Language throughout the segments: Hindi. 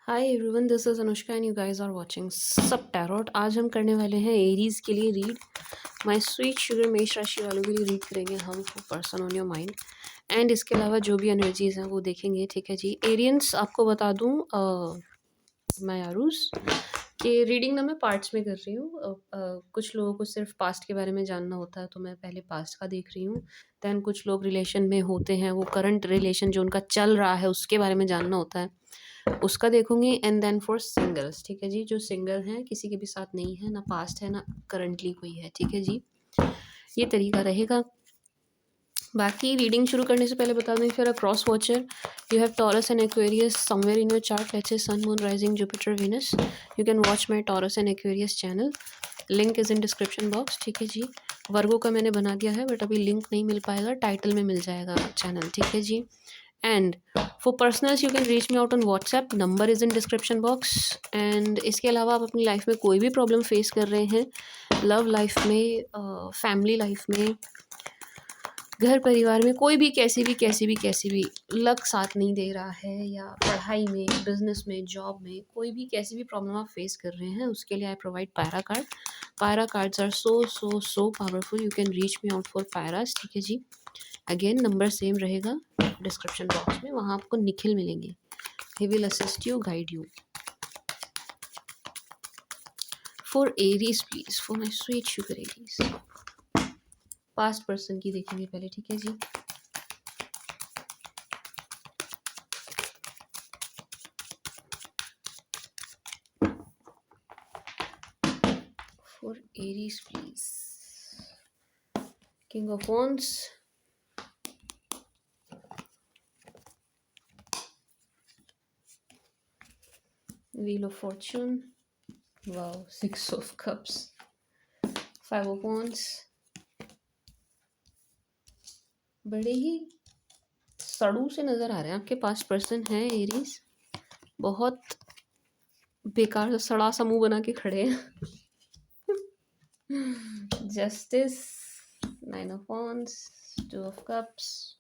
Hi everyone, this is Anushka and you guys are watching सब टैरोट। आज हम करने वाले हैं एरीज के लिए रीड। माय स्वीट शुगर मेष राशि वालों के लिए रीड करेंगे हम for person on your mind. And इसके अलावा जो भी एनर्जीज हैं वो देखेंगे। ठीक है जी। एरियंस आपको बता दूं, मैं आरूस कि रीडिंग ना मैं पार्ट्स में कर रही हूँ। कुछ लोगों को सिर्फ पास्ट के बारे में जानना होता है तो मैं पहले पास्ट का देख रही हूँ। दैन कुछ लोग रिलेशन में होते हैं, वो करंट रिलेशन जो उनका चल रहा है उसके बारे में जानना होता है, उसका देखूंगी। एंड देन फॉर सिंगल्स, ठीक है जी, जो सिंगल हैं, किसी के भी साथ नहीं है, ना पास्ट है ना करंटली कोई है, ठीक है जी, ये तरीका रहेगा। बाकी रीडिंग शुरू करने से पहले बता दें, फिर a cross watcher, you have Taurus and Aquarius somewhere in your chart, let's say sun moon rising Jupiter Venus, you can watch my Taurus and Aquarius channel, link is in description box, ठीक है जी। वर्गो का मैंने बना दिया है बट अभी लिंक नहीं मिल पाएगा, टाइटल में मिल जाएगा चैनल, ठीक है जी। And for personals you can reach me out on WhatsApp, number is in description box. And इसके अलावा आप अपनी लाइफ में कोई भी प्रॉब्लम फेस कर रहे हैं, लव लाइफ में, फैमिली लाइफ में, घर परिवार में, कोई भी कैसी भी लक साथ नहीं दे रहा है, या पढ़ाई में, बिजनेस में, जॉब में, कोई भी कैसी भी प्रॉब्लम आप फेस कर रहे हैं, उसके लिए I provide pyra card. Pyra cards are so so so powerful, you can reach me out for pyras, ठीक है जी। अगेन नंबर सेम रहेगा डिस्क्रिप्शन बॉक्स में, वहाँ आपको निखिल मिलेंगे। He will assist you, guide you. For Aries please, for my sweet sugar Aries, past person की देखेंगे पहले, ठीक है जी। For Aries please, king of wands, wheel of fortune, wow, six of cups, five of wands. बड़े ही सड़ू से नज़र आ रहे हैं आपके पास पर्सन है एरीज, बहुत बेकार सा सड़ा सा मुंह बना के खड़े हैं। Justice, nine of wands, two of cups.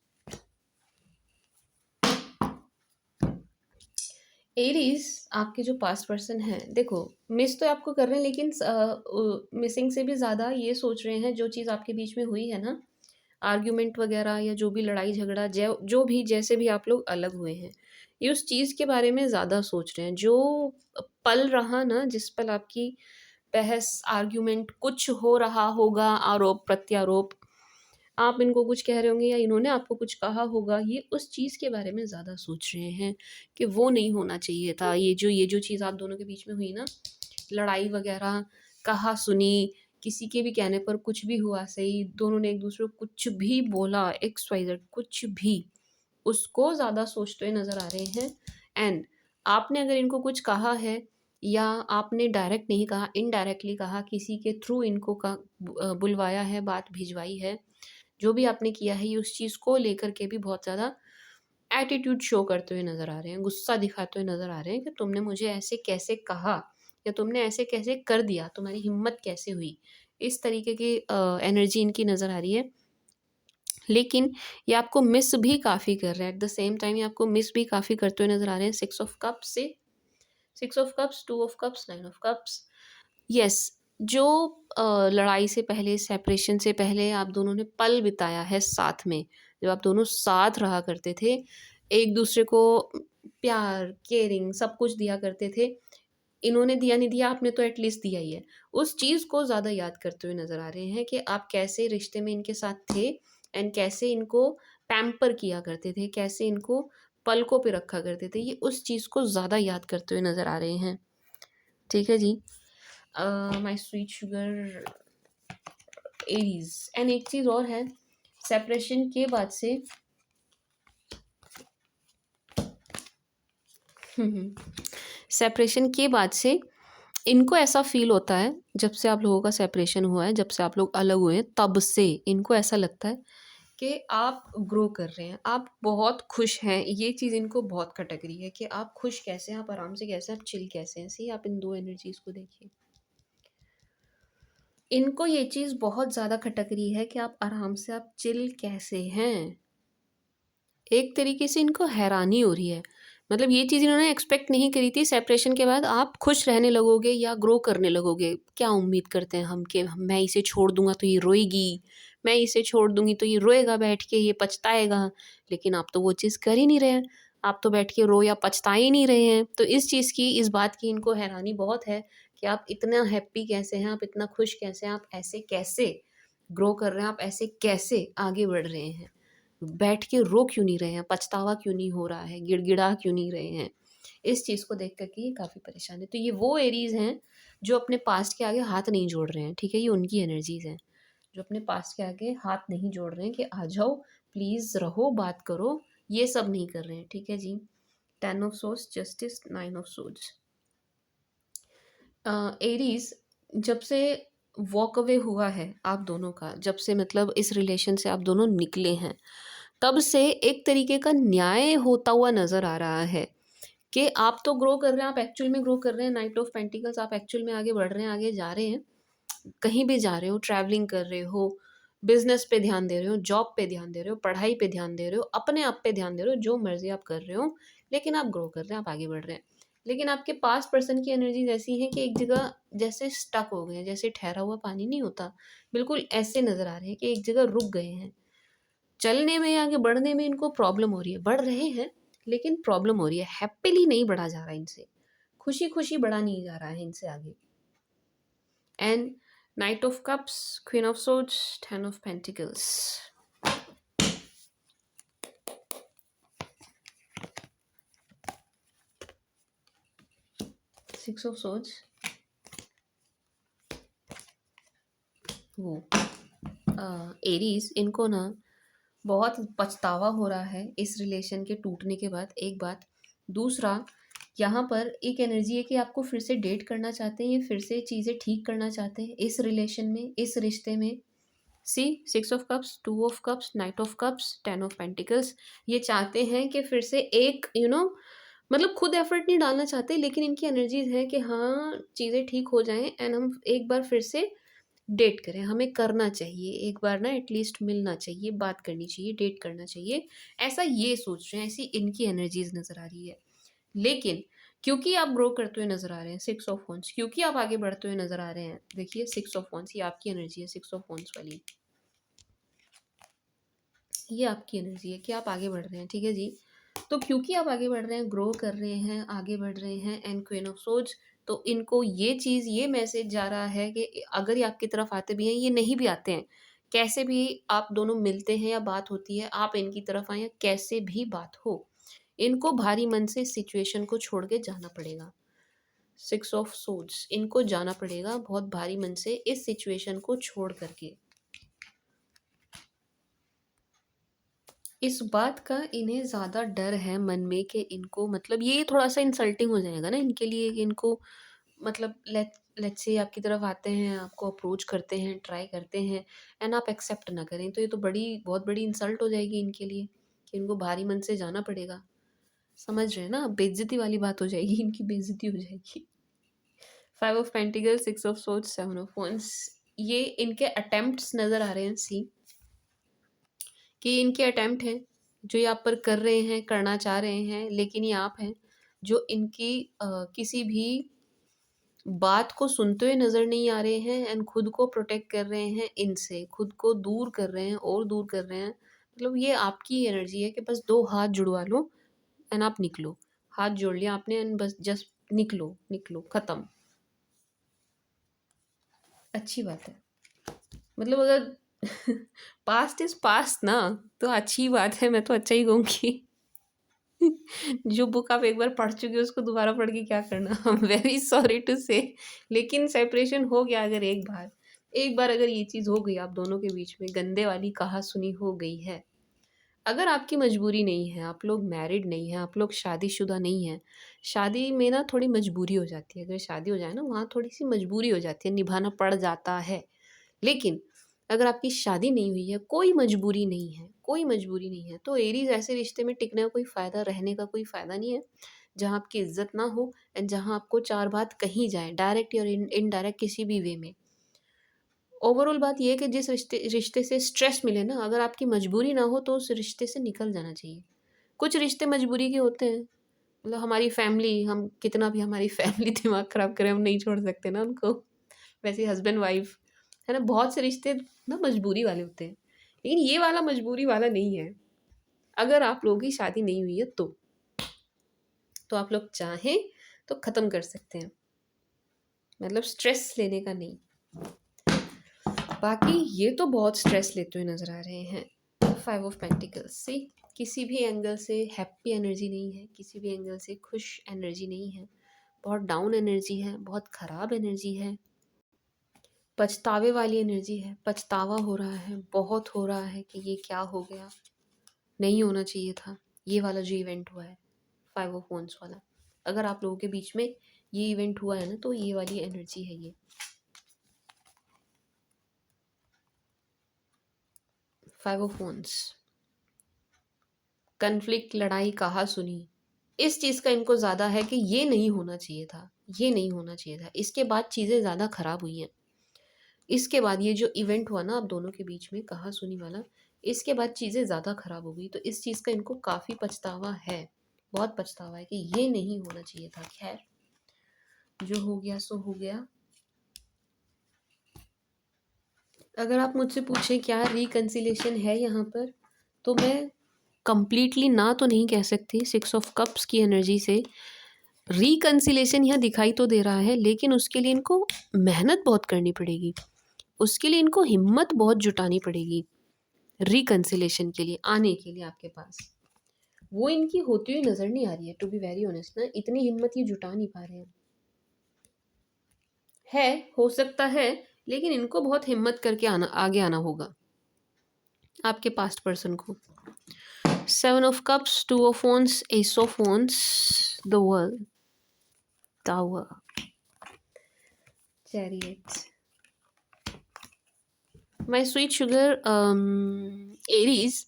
Aries, आपके जो पास्ट पर्सन हैं, देखो मिस तो आपको कर रहे हैं, लेकिन मिसिंग से भी ज़्यादा ये सोच रहे हैं जो चीज़ आपके बीच में हुई है ना, आर्ग्यूमेंट वगैरह, या जो भी लड़ाई झगड़ा, जो भी जैसे भी आप लोग अलग हुए हैं, ये उस चीज़ के बारे में ज़्यादा सोच रहे हैं। जो पल रहा ना, जिस पल आपकी बहस, आर्ग्यूमेंट, कुछ हो रहा होगा, आरोप प्रत्यारोप, आप इनको कुछ कह रहे होंगे या इन्होंने आपको कुछ कहा होगा, ये उस चीज़ के बारे में ज़्यादा सोच रहे हैं कि वो नहीं होना चाहिए था। ये जो चीज़ आप दोनों के बीच में हुई ना, लड़ाई वगैरह, कहा सुनी, किसी के भी कहने पर कुछ भी हुआ सही, दोनों ने एक दूसरे को कुछ भी बोला, एक्स वाई जेड कुछ भी, उसको ज़्यादा सोचते हुए नज़र आ रहे हैं। एंड आपने अगर इनको कुछ कहा है, या आपने डायरेक्ट नहीं कहा, इनडायरेक्टली कहा, किसी के थ्रू इनको बुलवाया है, बात भिजवाई है, जो भी आपने किया है, ये उस चीज़ को लेकर के भी बहुत ज़्यादा एटीट्यूड शो करते हुए नज़र आ रहे हैं, गुस्सा दिखाते हुए नज़र आ रहे हैं कि तुमने मुझे ऐसे कैसे कहा, या तुमने ऐसे कैसे कर दिया, तुम्हारी हिम्मत कैसे हुई। इस तरीके की एनर्जी इनकी नज़र आ रही है। लेकिन ये आपको मिस भी काफ़ी कर रहे हैं, एट द सेम टाइम ये आपको मिस भी काफ़ी करते हुए नज़र आ रहे हैं। सिक्स ऑफ कप्स से, six of cups, two of cups, nine of cups. Yes, जो लड़ाई से पहले, सेपरेशन से पहले आप दोनों ने पल बिताया है साथ में, जब आप दोनों साथ रहा करते थे, एक दूसरे को प्यार, केयरिंग सब कुछ दिया करते थे, इन्होंने दिया नहीं दिया, आपने तो एटलीस्ट दिया ही है। उस चीज़ को ज़्यादा याद करते हुए नज़र आ रहे हैं कि आप कैसे रिश्ते में इनके साथ थे, एंड कैसे इनको पैम्पर किया करते थे, कैसे इनको पलकों पे रखा करते थे, ये उस चीज़ को ज़्यादा याद करते हुए नज़र आ रहे हैं, ठीक है जी। My sweet sugar Aries. And एक चीज़ और है, सेपरेशन के बाद से सेपरेशन के बाद से इनको ऐसा फील होता है, जब से आप लोगों का सेपरेशन हुआ है, जब से आप लोग अलग हुए हैं, तब से इनको ऐसा लगता है कि आप ग्रो कर रहे हैं, आप बहुत खुश हैं। ये चीज़ इनको बहुत खटक रही है कि आप खुश कैसे हैं, आप आराम से कैसे हैं, आप चिल कैसे हैं। सी, आप इन दो एनर्जीज़ को देखिए, इनको ये चीज़ बहुत ज़्यादा खटक रही है कि आप आराम से, आप चिल कैसे हैं। एक तरीके से इनको हैरानी हो रही है, मतलब ये चीज़ इन्होंने एक्सपेक्ट नहीं करी थी। सेपरेशन के बाद आप खुश रहने लगोगे या ग्रो करने लगोगे। क्या उम्मीद करते हैं हम कि मैं इसे छोड़ दूँगा तो ये रोएगी, मैं इसे छोड़ दूँगी तो ये रोएगा बैठ के, ये पछताएगा। लेकिन आप तो वो चीज़ कर ही नहीं रहे हैं। आप तो बैठ के रो या पछता ही नहीं रहे हैं। तो इस चीज़ की, इस बात की इनको हैरानी बहुत है कि आप इतना हैप्पी कैसे हैं, आप इतना खुश कैसे हैं, आप ऐसे कैसे ग्रो कर रहे हैं, आप ऐसे कैसे आगे बढ़ रहे हैं। बैठ के रो क्यों नहीं रहे हैं, पछतावा क्यों नहीं हो रहा है, गिड़गिड़ा क्यों नहीं रहे हैं। इस चीज़ को देख कर के ये काफ़ी परेशान है। तो ये वो एरीज़ हैं जो अपने पास्ट के आगे हाथ नहीं जोड़ रहे हैं, ठीक है? ये उनकी एनर्जीज़ हैं, जो अपने पास्ट के आगे हाथ नहीं जोड़ रहे हैं कि आ जाओ, प्लीज़ रहो, बात करो, ये सब नहीं कर रहे हैं, ठीक है जी? 10 of source, justice, 9 of source. Aries जब से वॉक अवे हुआ है आप दोनों का, जब से मतलब इस रिलेशन से आप दोनों निकले हैं, तब से एक तरीके का न्याय होता हुआ नज़र आ रहा है कि आप तो ग्रो कर रहे हैं, आप एक्चुअल में ग्रो कर रहे हैं। नाइट ऑफ पेंटिकल्स, आप एक्चुअल में आगे बढ़ रहे हैं, आगे जा रहे हैं। कहीं भी जा रहे हो, ट्रैवलिंग कर रहे हो, बिज़नेस पे ध्यान दे रहे हो, जॉब पे ध्यान दे रहे हो, पढ़ाई पे ध्यान दे रहे हो, अपने आप पे ध्यान दे रहे हो, जो मर्ज़ी आप कर रहे हो, लेकिन आप ग्रो कर रहे हैं, आप आगे बढ़ रहे हैं। लेकिन आपके पास्ट पर्सन की एनर्जीज़ ऐसी हैं कि एक जगह जैसे स्टक हो गए हैं, जैसे ठहरा हुआ पानी नहीं होता, बिल्कुल ऐसे नज़र आ रहे हैं कि एक जगह रुक गए हैं। चलने में या आगे बढ़ने में इनको प्रॉब्लम हो रही है। बढ़ रहे हैं, लेकिन प्रॉब्लम हो रही है। हैप्पीली नहीं बढ़ा जा रहा है इनसे। खुशी-खुशी बढ़ा नहीं जा रहा है इनसे आगे। And night of cups, queen of swords, 10 of pentacles, 6 of swords. वो एरीज़, इनको ना बहुत पछतावा हो रहा है इस रिलेशन के टूटने के बाद, एक बात। दूसरा, यहाँ पर एक एनर्जी है कि आपको फिर से डेट करना चाहते हैं, ये फिर से चीज़ें ठीक करना चाहते हैं इस रिलेशन में, इस रिश्ते में। सी 6 of cups, 2 of cups, night of cups, 10 of pentacles. ये चाहते हैं कि फिर से एक मतलब खुद एफर्ट नहीं डालना चाहते, लेकिन इनकी एनर्जीज है कि हाँ, चीज़ें ठीक हो जाएं एंड हम एक बार फिर से डेट करें, हमें करना चाहिए एक बार ना, एटलीस्ट मिलना चाहिए, बात करनी चाहिए, डेट करना चाहिए। ऐसा ये सोच रहे हैं, ऐसी इनकी एनर्जीज नज़र आ रही है। लेकिन क्योंकि आप ग्रो करते हुए नज़र आ रहे हैं, 6 ऑफ वंस, क्योंकि आप आगे बढ़ते हुए नज़र आ रहे हैं। देखिए 6 ऑफ वंस, ये आपकी एनर्जी है, 6 ऑफ वंस वाली, ये आपकी एनर्जी है कि आप आगे बढ़ रहे हैं, ठीक है जी। तो क्योंकि आप आगे बढ़ रहे हैं, ग्रो कर रहे हैं, आगे बढ़ रहे हैं, एंड क्वीन ऑफ सोर्ड्स, तो इनको ये चीज़, ये मैसेज जा रहा है कि अगर ये आपकी तरफ आते भी हैं, ये नहीं भी आते हैं, कैसे भी आप दोनों मिलते हैं या बात होती है, आप इनकी तरफ आए या कैसे भी बात हो, इनको भारी मन से इस सिचुएशन को छोड़ के जाना पड़ेगा। 6 ऑफ सोर्ड्स, इनको जाना पड़ेगा बहुत भारी मन से इस सिचुएशन को छोड़ करके। इस बात का इन्हें ज़्यादा डर है मन में कि इनको, मतलब ये थोड़ा-सा इंसल्टिंग हो जाएगा ना इनके लिए कि इनको, मतलब लेट्स से आपकी तरफ आते हैं, आपको अप्रोच करते हैं, ट्राई करते हैं एंड आप एक्सेप्ट ना करें, तो ये तो बहुत बड़ी इंसल्ट हो जाएगी इनके लिए कि इनको भारी मन से जाना पड़ेगा। समझ रहे हैं ना? बेइज़्ज़ती वाली बात हो जाएगी, इनकी बेइज़्ज़ती हो जाएगी। 5 of pentacles, 6 of swords, 7 of wands, ये इनके अटेम्प्ट्स नज़र आ रहे हैं सी, कि इनके अटेम्प्ट हैं, जो ये आप पर कर रहे हैं, करना चाह रहे हैं, लेकिन ये आप हैं, जो इनकी किसी भी बात को सुनते हुए नज़र नहीं आ रहे हैं एंड खुद को प्रोटेक्ट कर रहे हैं इनसे, खुद को दूर कर रहे हैं और दूर कर रहे हैं। मतलब ये आपकी एनर्जी है कि बस 2 हाथ जुड़वा लो एंड आप निकलो। हाथ जोड़ लिया आपने एंड बस जस्ट निकलो, निकलो, खत्म। अच्छी बात है। मतलब अगर पास्ट इज़ पास्ट ना, तो अच्छी बात है, मैं तो अच्छा ही कहूँगी। जो बुक आप एक बार पढ़ चुके हो उसको दोबारा पढ़ के क्या करना। I am very sorry to say, लेकिन सेपरेशन हो गया अगर एक बार अगर ये चीज़ हो गई आप दोनों के बीच में, गंदे वाली कहा सुनी हो गई है, अगर आपकी मजबूरी नहीं है, आप लोग मैरिड नहीं हैं, आप लोग शादीशुदा नहीं हैं, शादी में ना थोड़ी मजबूरी हो जाती है, अगर शादी हो जाए ना वहाँ थोड़ी सी मजबूरी हो जाती है, निभाना पड़ जाता है। लेकिन अगर आपकी शादी नहीं हुई है, कोई मजबूरी नहीं है, कोई मजबूरी नहीं है, तो एरीज़ ऐसे रिश्ते में टिकने का कोई फ़ायदा, रहने का कोई फ़ायदा नहीं है, जहाँ आपकी इज़्ज़त ना हो एंड जहाँ आपको 4 बात कही जाए, डायरेक्ट या इनडायरेक्ट किसी भी वे में। ओवरऑल बात ये है कि जिस रिश्ते रिश्ते से स्ट्रेस मिले ना, अगर आपकी मजबूरी ना हो तो उस रिश्ते से निकल जाना चाहिए। कुछ रिश्ते मजबूरी के होते हैं, मतलब हमारी फैमिली, हम कितना भी हमारी फैमिली दिमाग ख़राब करे, हम नहीं छोड़ सकते ना उनको। वैसे हस्बैंड वाइफ है ना, बहुत से रिश्ते ना मजबूरी वाले होते हैं, लेकिन ये वाला मजबूरी वाला नहीं है। अगर आप लोगों की शादी नहीं हुई है तो आप लोग चाहें तो ख़त्म कर सकते हैं, मतलब स्ट्रेस लेने का नहीं। बाकी ये तो बहुत स्ट्रेस लेते हुए नज़र आ रहे हैं। 5 ऑफ पेंटिकल्स से किसी भी एंगल से हैप्पी एनर्जी नहीं है, किसी भी एंगल से खुश एनर्जी नहीं है, बहुत डाउन एनर्जी है, बहुत ख़राब एनर्जी है, पछतावे वाली एनर्जी है, पछतावा हो रहा है, बहुत हो रहा है कि ये क्या हो गया, नहीं होना चाहिए था ये वाला जो इवेंट हुआ है 5 ऑफ वंस वाला। अगर आप लोगों के बीच में ये इवेंट हुआ है ना, तो ये वाली एनर्जी है ये। 5 ऑफ वंस, कन्फ्लिक्ट, लड़ाई, कहा सुनी, इस चीज़ का इनको ज़्यादा है कि ये नहीं होना चाहिए था, ये नहीं होना चाहिए था, इसके बाद चीज़ें ज़्यादा ख़राब हुई हैं। इसके बाद ये जो इवेंट हुआ ना आप दोनों के बीच में कहा सुनी वाला, इसके बाद चीज़ें ज़्यादा ख़राब हो गई, तो इस चीज़ का इनको काफ़ी पछतावा है, बहुत पछतावा है कि ये नहीं होना चाहिए था। खैर, जो हो गया सो हो गया। अगर आप मुझसे पूछें क्या रिकन्सिलेशन है यहाँ पर, तो मैं कंप्लीटली ना तो नहीं कह सकती। 6 ऑफ कप्स की एनर्जी से रिकन्सिलेशन यहाँ दिखाई तो दे रहा है, लेकिन उसके लिए इनको मेहनत बहुत करनी पड़ेगी, उसके लिए इनको हिम्मत बहुत जुटानी पड़ेगी। रिकन्सिलेशन के लिए आने के लिए आपके पास वो इनकी होती हुई नज़र नहीं आ रही है, टू बी वेरी ऑनेस्ट ना, इतनी हिम्मत ये जुटा नहीं पा रहे हैं। हो सकता है, लेकिन इनको बहुत हिम्मत करके आगे आना होगा आपके पास्ट पर्सन को। 7 of cups, 2 of wands, S of wands, the world, tower, chariot. My sweet sugar Aries,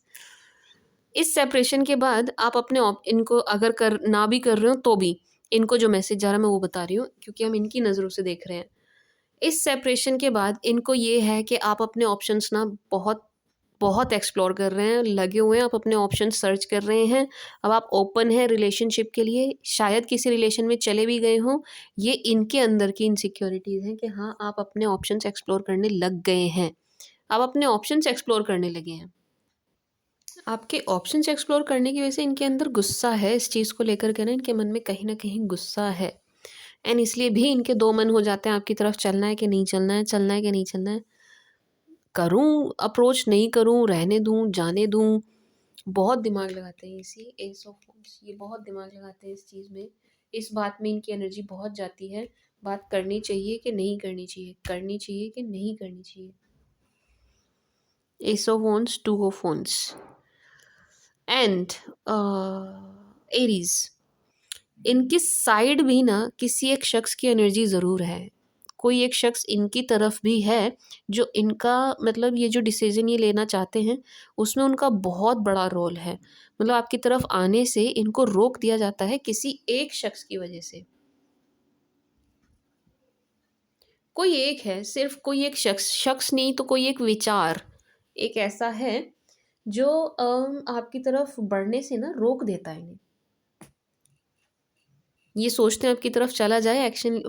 इस सेपरेशन के बाद आप अपने इनको अगर कर ना भी कर रहे हो तो भी इनको जो मैसेज जा रहा है मैं वो बता रही हूँ, क्योंकि हम इनकी नज़रों से देख रहे हैं। इस सेपरेशन के बाद इनको ये है कि आप अपने ऑप्शंस ना बहुत बहुत एक्सप्लोर कर रहे हैं, लगे हुए हैं, आप अपने ऑप्शन सर्च कर रहे हैं। अब आप ओपन हैं रिलेशनशिप के लिए, शायद किसी रिलेशन में चले भी गए हों। ये इनके अंदर की इनसिक्योरिटीज़ हैं कि हाँ, आप अपने ऑप्शंस एक्सप्लोर करने लग गए हैं, आप अपने ऑप्शंस एक्सप्लोर करने लगे हैं। आपके ऑप्शंस एक्सप्लोर करने की वजह से इनके अंदर गुस्सा है, इस चीज़ को लेकर के ना इनके मन में कहीं ना कहीं गुस्सा है, एंड इसलिए भी इनके दो मन हो जाते हैं आपकी तरफ, चलना है कि नहीं चलना है, चलना है कि नहीं चलना है, करूं अप्रोच नहीं करूं, रहने दूं जाने दूं। बहुत दिमाग लगाते हैं इसी एस ऑफ वांड्स, ये बहुत दिमाग लगाते हैं इस चीज़ में, इस बात में इनकी एनर्जी बहुत जाती है। बात करनी चाहिए कि नहीं करनी चाहिए, करनी चाहिए कि नहीं करनी चाहिए। S of wands, 2 of wands and Aries, इनकी साइड भी ना किसी एक शख्स की एनर्जी ज़रूर है, कोई एक शख्स इनकी तरफ भी है जो इनका मतलब ये जो डिसीजन ये लेना चाहते हैं उसमें उनका बहुत बड़ा रोल है। मतलब आपकी तरफ आने से इनको रोक दिया जाता है किसी एक शख्स की वजह से। कोई एक है, सिर्फ कोई एक शख्स, शख्स नहीं तो कोई एक विचार एक ऐसा है जो आपकी तरफ बढ़ने से ना रोक देता है इन्हें। ये सोचते हैं आपकी तरफ चला जाए, एक्शन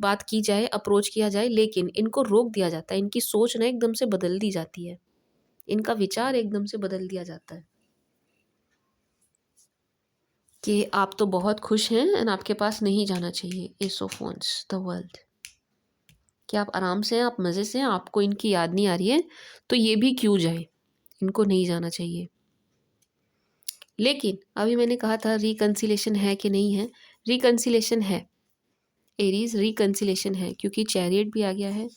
बात की जाए, अप्रोच किया जाए, लेकिन इनको रोक दिया जाता है, इनकी सोच ना एकदम से बदल दी जाती है, इनका विचार एकदम से बदल दिया जाता है कि आप तो बहुत खुश हैं एंड आपके पास नहीं जाना चाहिए। S of wands, the world, कि आप आराम से हैं, आप मज़े से हैं, आपको इनकी याद नहीं आ रही है तो ये भी क्यों जाए, इनको नहीं जाना चाहिए। लेकिन अभी मैंने कहा था रिकन्सिलेशन है कि नहीं है, रिकन्सिलेशन है एरीज, रिकन्सिलेशन है, क्योंकि चैरियट भी आ गया है,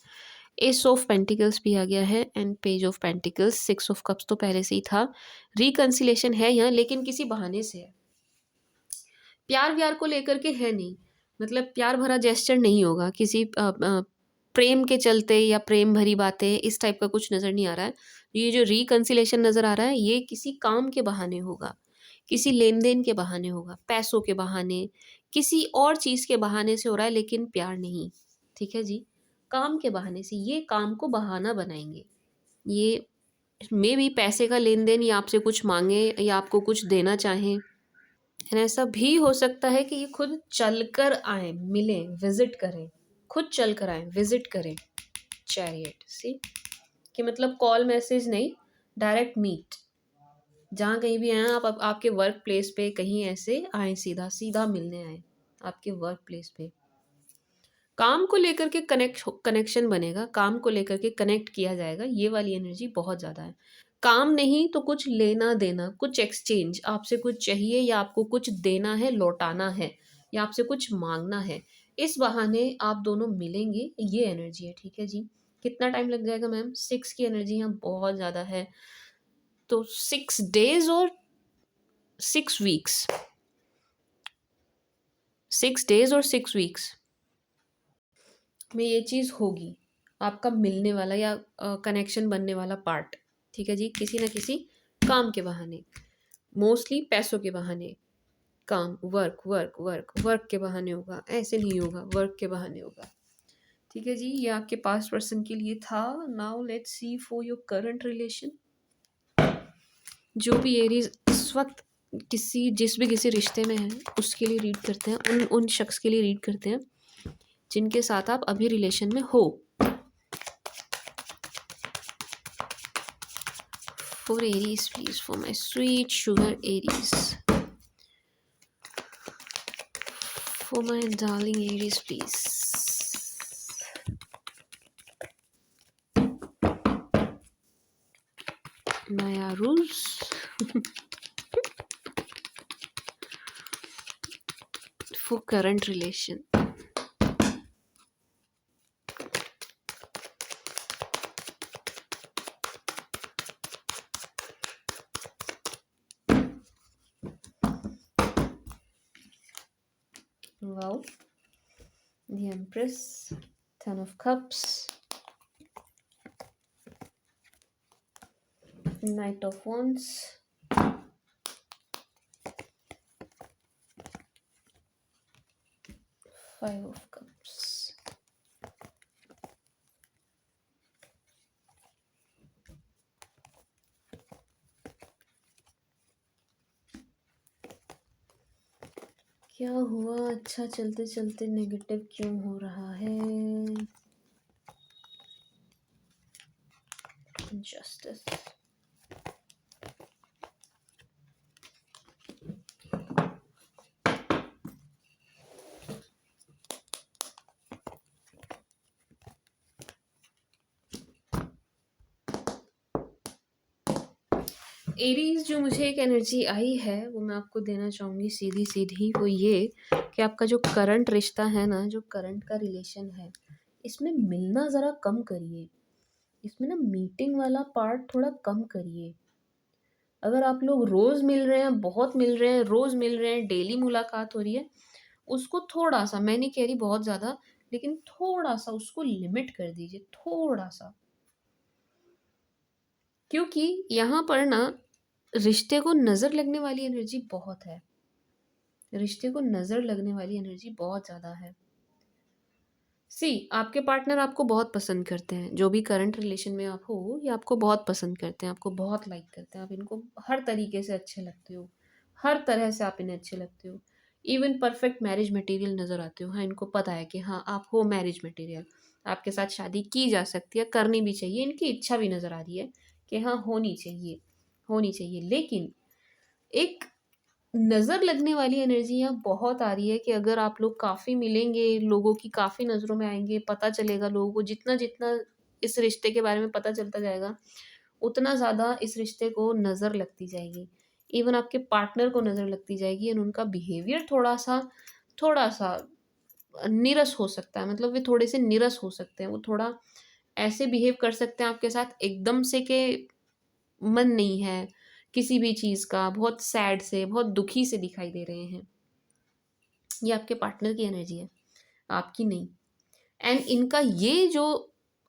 एस ऑफ पेंटिकल्स भी आ गया है and page of pentacles, 6 of cups तो पहले से ही था। रिकन्सिलेशन है यहाँ, लेकिन किसी बहाने से है, प्यार व्यार को लेकर के है नहीं, मतलब प्यार भरा जेस्चर नहीं होगा, किसी प्रेम के चलते या प्रेम भरी बातें इस टाइप का कुछ नज़र नहीं आ रहा है। ये जो रिकन्सिलेशन नज़र आ रहा है ये किसी काम के बहाने होगा, किसी लेन देन के बहाने होगा, पैसों के बहाने, किसी और चीज़ के बहाने से हो रहा है, लेकिन प्यार नहीं। ठीक है जी, काम के बहाने से, ये काम को बहाना बनाएंगे, ये मे भी पैसे का लेन देन, या आपसे कुछ मांगे या आपको कुछ देना चाहें, एंड ऐसा भी हो सकता है कि ये खुद चलकर आए, मिलें, विजिट करें, खुद चलकर आए, विजिट करें। चैरियट, सी, कि मतलब कॉल मैसेज नहीं, डायरेक्ट मीट। जहाँ कहीं भी आए आप आपके वर्क प्लेस पे कहीं ऐसे आए, सीधा सीधा मिलने आए आपके वर्क प्लेस पे। काम को लेकर के कनेक्शन बनेगा, काम को लेकर के कनेक्ट किया जाएगा, ये वाली एनर्जी बहुत ज़्यादा है। काम नहीं तो कुछ लेना देना, कुछ एक्सचेंज, आपसे कुछ चाहिए या आपको कुछ देना है, लौटाना है, या आपसे कुछ मांगना है, इस बहाने आप दोनों मिलेंगे, ये एनर्जी है। ठीक है जी। कितना टाइम लग जाएगा मैम? 6 की एनर्जी यहाँ बहुत ज़्यादा है, तो 6 days और 6 weeks, 6 days और 6 weeks में ये चीज़ होगी, आपका मिलने वाला या कनेक्शन बनने वाला पार्ट। ठीक है जी। किसी ना किसी काम के बहाने, मोस्टली पैसों के बहाने, काम, वर्क वर्क वर्क वर्क के बहाने होगा, ऐसे नहीं होगा, वर्क के बहाने होगा। ठीक है जी। ये आपके पास्ट पर्सन के लिए था। Now let's see for your current relation. जो भी एरीज इस वक्त किसी रिश्ते में है, उसके लिए रीड करते हैं, उन उन शख्स के लिए रीड करते हैं जिनके साथ आप अभी रिलेशन में हो। For Aries, please, for my sweet sugar Aries. For my darling Aries, please. Naya rules. For current relation. Wow. The Empress. Ten of Cups. Knight of Wands. Five of Cups. क्या हुआ? अच्छा चलते चलते नेगेटिव क्यों हो रहा है? जस्टिस। एरीज जो मुझे एक एनर्जी आई है वो मैं आपको देना चाहूँगी सीधी सीधी, वो ये कि आपका जो करंट रिश्ता है ना, जो करंट का रिलेशन है, इसमें मिलना ज़रा कम करिए। इसमें ना मीटिंग वाला पार्ट थोड़ा कम करिए। अगर आप लोग रोज़ मिल रहे हैं, बहुत मिल रहे हैं, रोज़ मिल रहे हैं, डेली मुलाकात हो रही है, उसको थोड़ा सा, मैं नहीं कह रही बहुत ज़्यादा, लेकिन थोड़ा सा उसको लिमिट कर दीजिए, थोड़ा सा। क्योंकि यहाँ पर ना रिश्ते को नज़र लगने वाली एनर्जी बहुत है। रिश्ते को नज़र लगने वाली एनर्जी बहुत ज़्यादा है। आपके पार्टनर आपको बहुत पसंद करते हैं, जो भी करंट रिलेशन में आप हो, ये आपको बहुत पसंद करते हैं, आपको बहुत लाइक करते हैं, आप इनको हर तरीके से अच्छे लगते हो, हर तरह से आप इन्हें अच्छे लगते हो। इवन परफेक्ट मैरिज मटेरियल नज़र आते हो। हाँ, इनको पता है कि हाँ आप हो मैरिज मटेरियल, आपके साथ शादी की जा सकती है, करनी भी चाहिए, इनकी इच्छा भी नज़र आ रही है कि हाँ होनी चाहिए, होनी चाहिए। लेकिन एक नज़र लगने वाली एनर्जी यहाँ बहुत आ रही है कि अगर आप लोग काफ़ी मिलेंगे, लोगों की काफ़ी नज़रों में आएँगे, पता चलेगा लोगों को, जितना-जितना इस रिश्ते के बारे में पता चलता जाएगा, उतना ज़्यादा इस रिश्ते को नज़र लगती जाएगी। इवन आपके पार्टनर को नज़र लगती जाएगी एंड उनका बिहेवियर थोड़ा-सा नीरस हो सकता है। मतलब वे थोड़े से नीरस हो सकते हैं, वो थोड़ा ऐसे बिहेव कर सकते हैं आपके साथ एकदम से कि मन नहीं है किसी भी चीज़ का, बहुत सैड से, बहुत दुखी से दिखाई दे रहे हैं। ये आपके पार्टनर की एनर्जी है, आपकी नहीं। एंड इनका ये जो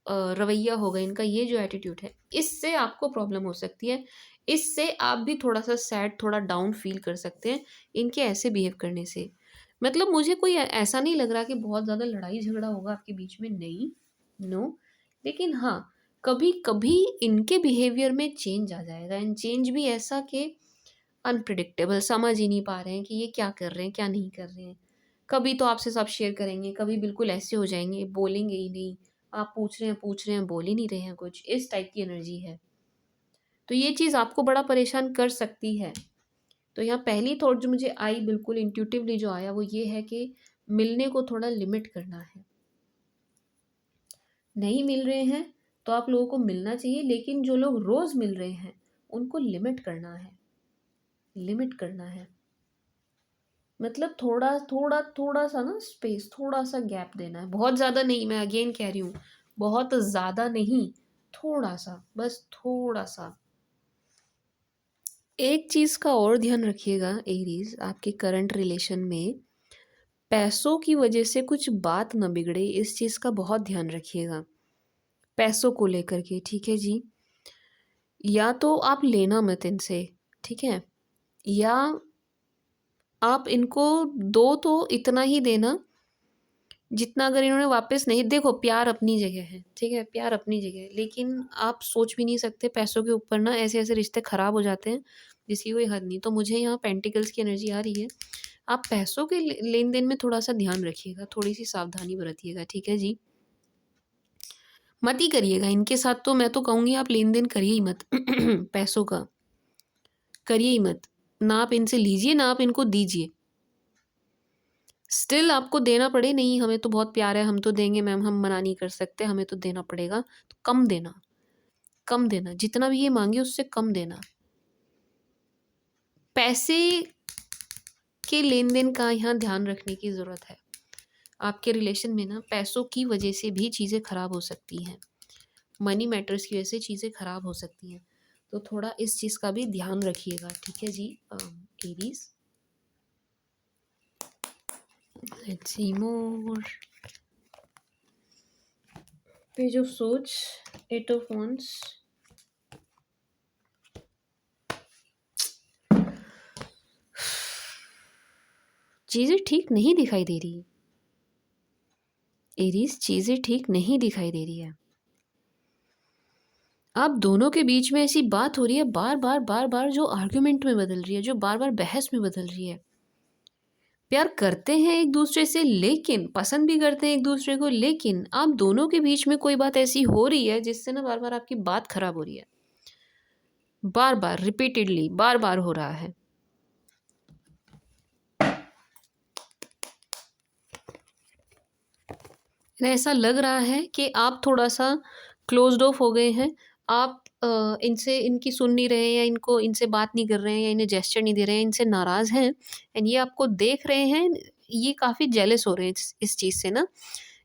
रवैया होगा, इनका ये जो एटीट्यूड है, इससे आपको प्रॉब्लम हो सकती है। इससे आप भी थोड़ा-सा सैड, थोड़ा डाउन फ़ील कर सकते हैं, इनके ऐसे बिहेव करने से। मतलब मुझे कोई ऐसा नहीं लग रहा कि बहुत ज़्यादा लड़ाई-झगड़ा होगा आपके बीच में, नहीं, नो। लेकिन हाँ, कभी-कभी इनके बिहेवियर में चेंज आ जाएगा एंड चेंज भी ऐसा कि अनप्रिडिक्टेबल, समझ ही नहीं पा रहे हैं कि ये क्या कर रहे हैं, क्या नहीं कर रहे हैं। कभी तो आपसे सब शेयर करेंगे, कभी बिल्कुल ऐसे हो जाएँगे, बोलेंगे ही नहीं। आप पूछ रहे हैं, बोल ही नहीं रहे हैं कुछ, इस टाइप की एनर्जी है। तो ये चीज़ आपको बड़ा परेशान कर सकती है। तो यहाँ पहली थॉट जो मुझे आई, बिल्कुल इंट्यूटिवली जो आया, वो ये है कि मिलने को थोड़ा लिमिट करना है। नहीं मिल रहे हैं, तो आप लोगों को मिलना चाहिए, लेकिन जो लोग रोज़ मिल रहे हैं, उनको लिमिट करना है, लिमिट करना है। मतलब थोड़ा-सा ना स्पेस, थोड़ा-सा गैप देना है। बहुत ज़्यादा नहीं, मैं अगेन कह रही हूँ, बहुत ज़्यादा नहीं, थोड़ा-सा, बस थोड़ा-सा। एक चीज़ का और ध्यान रखिएगा एरीज़, आपके करंट रिलेशन में पैसों की वजह से कुछ बात ना बिगड़े, इस चीज़ का बहुत ध्यान रखिएगा। पैसों को लेकर के, ठीक है जी? या तो आप लेना मत इनसे, ठीक है? या आप इनको दो तो इतना ही देना जितना, अगर इन्होंने वापस नहीं, देखो प्यार अपनी जगह है, ठीक है? प्यार अपनी जगह है, लेकिन आप सोच भी नहीं सकते पैसों के ऊपर ना ऐसे-ऐसे रिश्ते ख़राब हो जाते हैं, जिसकी कोई हद नहीं। तो मुझे यहाँ पेंटिकल्स की एनर्जी आ रही है। आप पैसों के लेन-देन में थोड़ा-सा ध्यान रखिएगा, थोड़ी-सी सावधानी बरतिएगा, ठीक है जी? मत ही करिएगा इनके साथ, तो मैं तो कहूँगी आप लेन-देन करिए ही मत पैसों का, करिए ही मत। ना आप इनसे लीजिए, ना आप इनको दीजिए। स्टिल आपको देना पड़े, नहीं हमें तो बहुत प्यार है, हम तो देंगे मैम, हम मना नहीं कर सकते, हमें तो देना पड़ेगा, तो कम देना, कम देना, जितना भी ये माँगे उससे कम देना। पैसे के लेन-देन का यहाँ ध्यान रखने की ज़रूरत है। आपके रिलेशन में ना पैसों की वजह से भी चीज़ें खराब हो सकती हैं। मनी मैटर्स की वजह से चीज़ें खराब हो सकती हैं। तो थोड़ा इस चीज़ का भी ध्यान रखिएगा, ठीक है जी? Aries, let's see more. Page of swords, 8 of wands, चीज़ें ठीक नहीं दिखाई दे रही। एरीज़, चीज़ें ठीक नहीं दिखाई दे रही है। आप दोनों के बीच में ऐसी बात हो रही है बार-बार, बार-बार, जो आर्गुमेंट में बदल रही है, जो बार-बार बहस में बदल रही है। प्यार करते हैं एक दूसरे से, लेकिन पसंद भी करते हैं एक दूसरे को, लेकिन आप दोनों के बीच में कोई बात ऐसी हो रही है जिससे ना बार-बार आपकी बात खराब हो रही है। बार-बार, रिपीटेडली, बार-बार हो रहा है। ऐसा लग रहा है कि आप थोड़ा-सा क्लोज़्ड ऑफ हो गए हैं। आप इनसे, इनकी सुन नहीं रहे हैं, या इनको, इनसे बात नहीं कर रहे हैं, या इन्हें जेस्चर नहीं दे रहे हैं, इनसे नाराज़ हैं, एंड ये आपको देख रहे हैं, ये काफ़ी जेलस हो रहे हैं इस चीज़ से ना।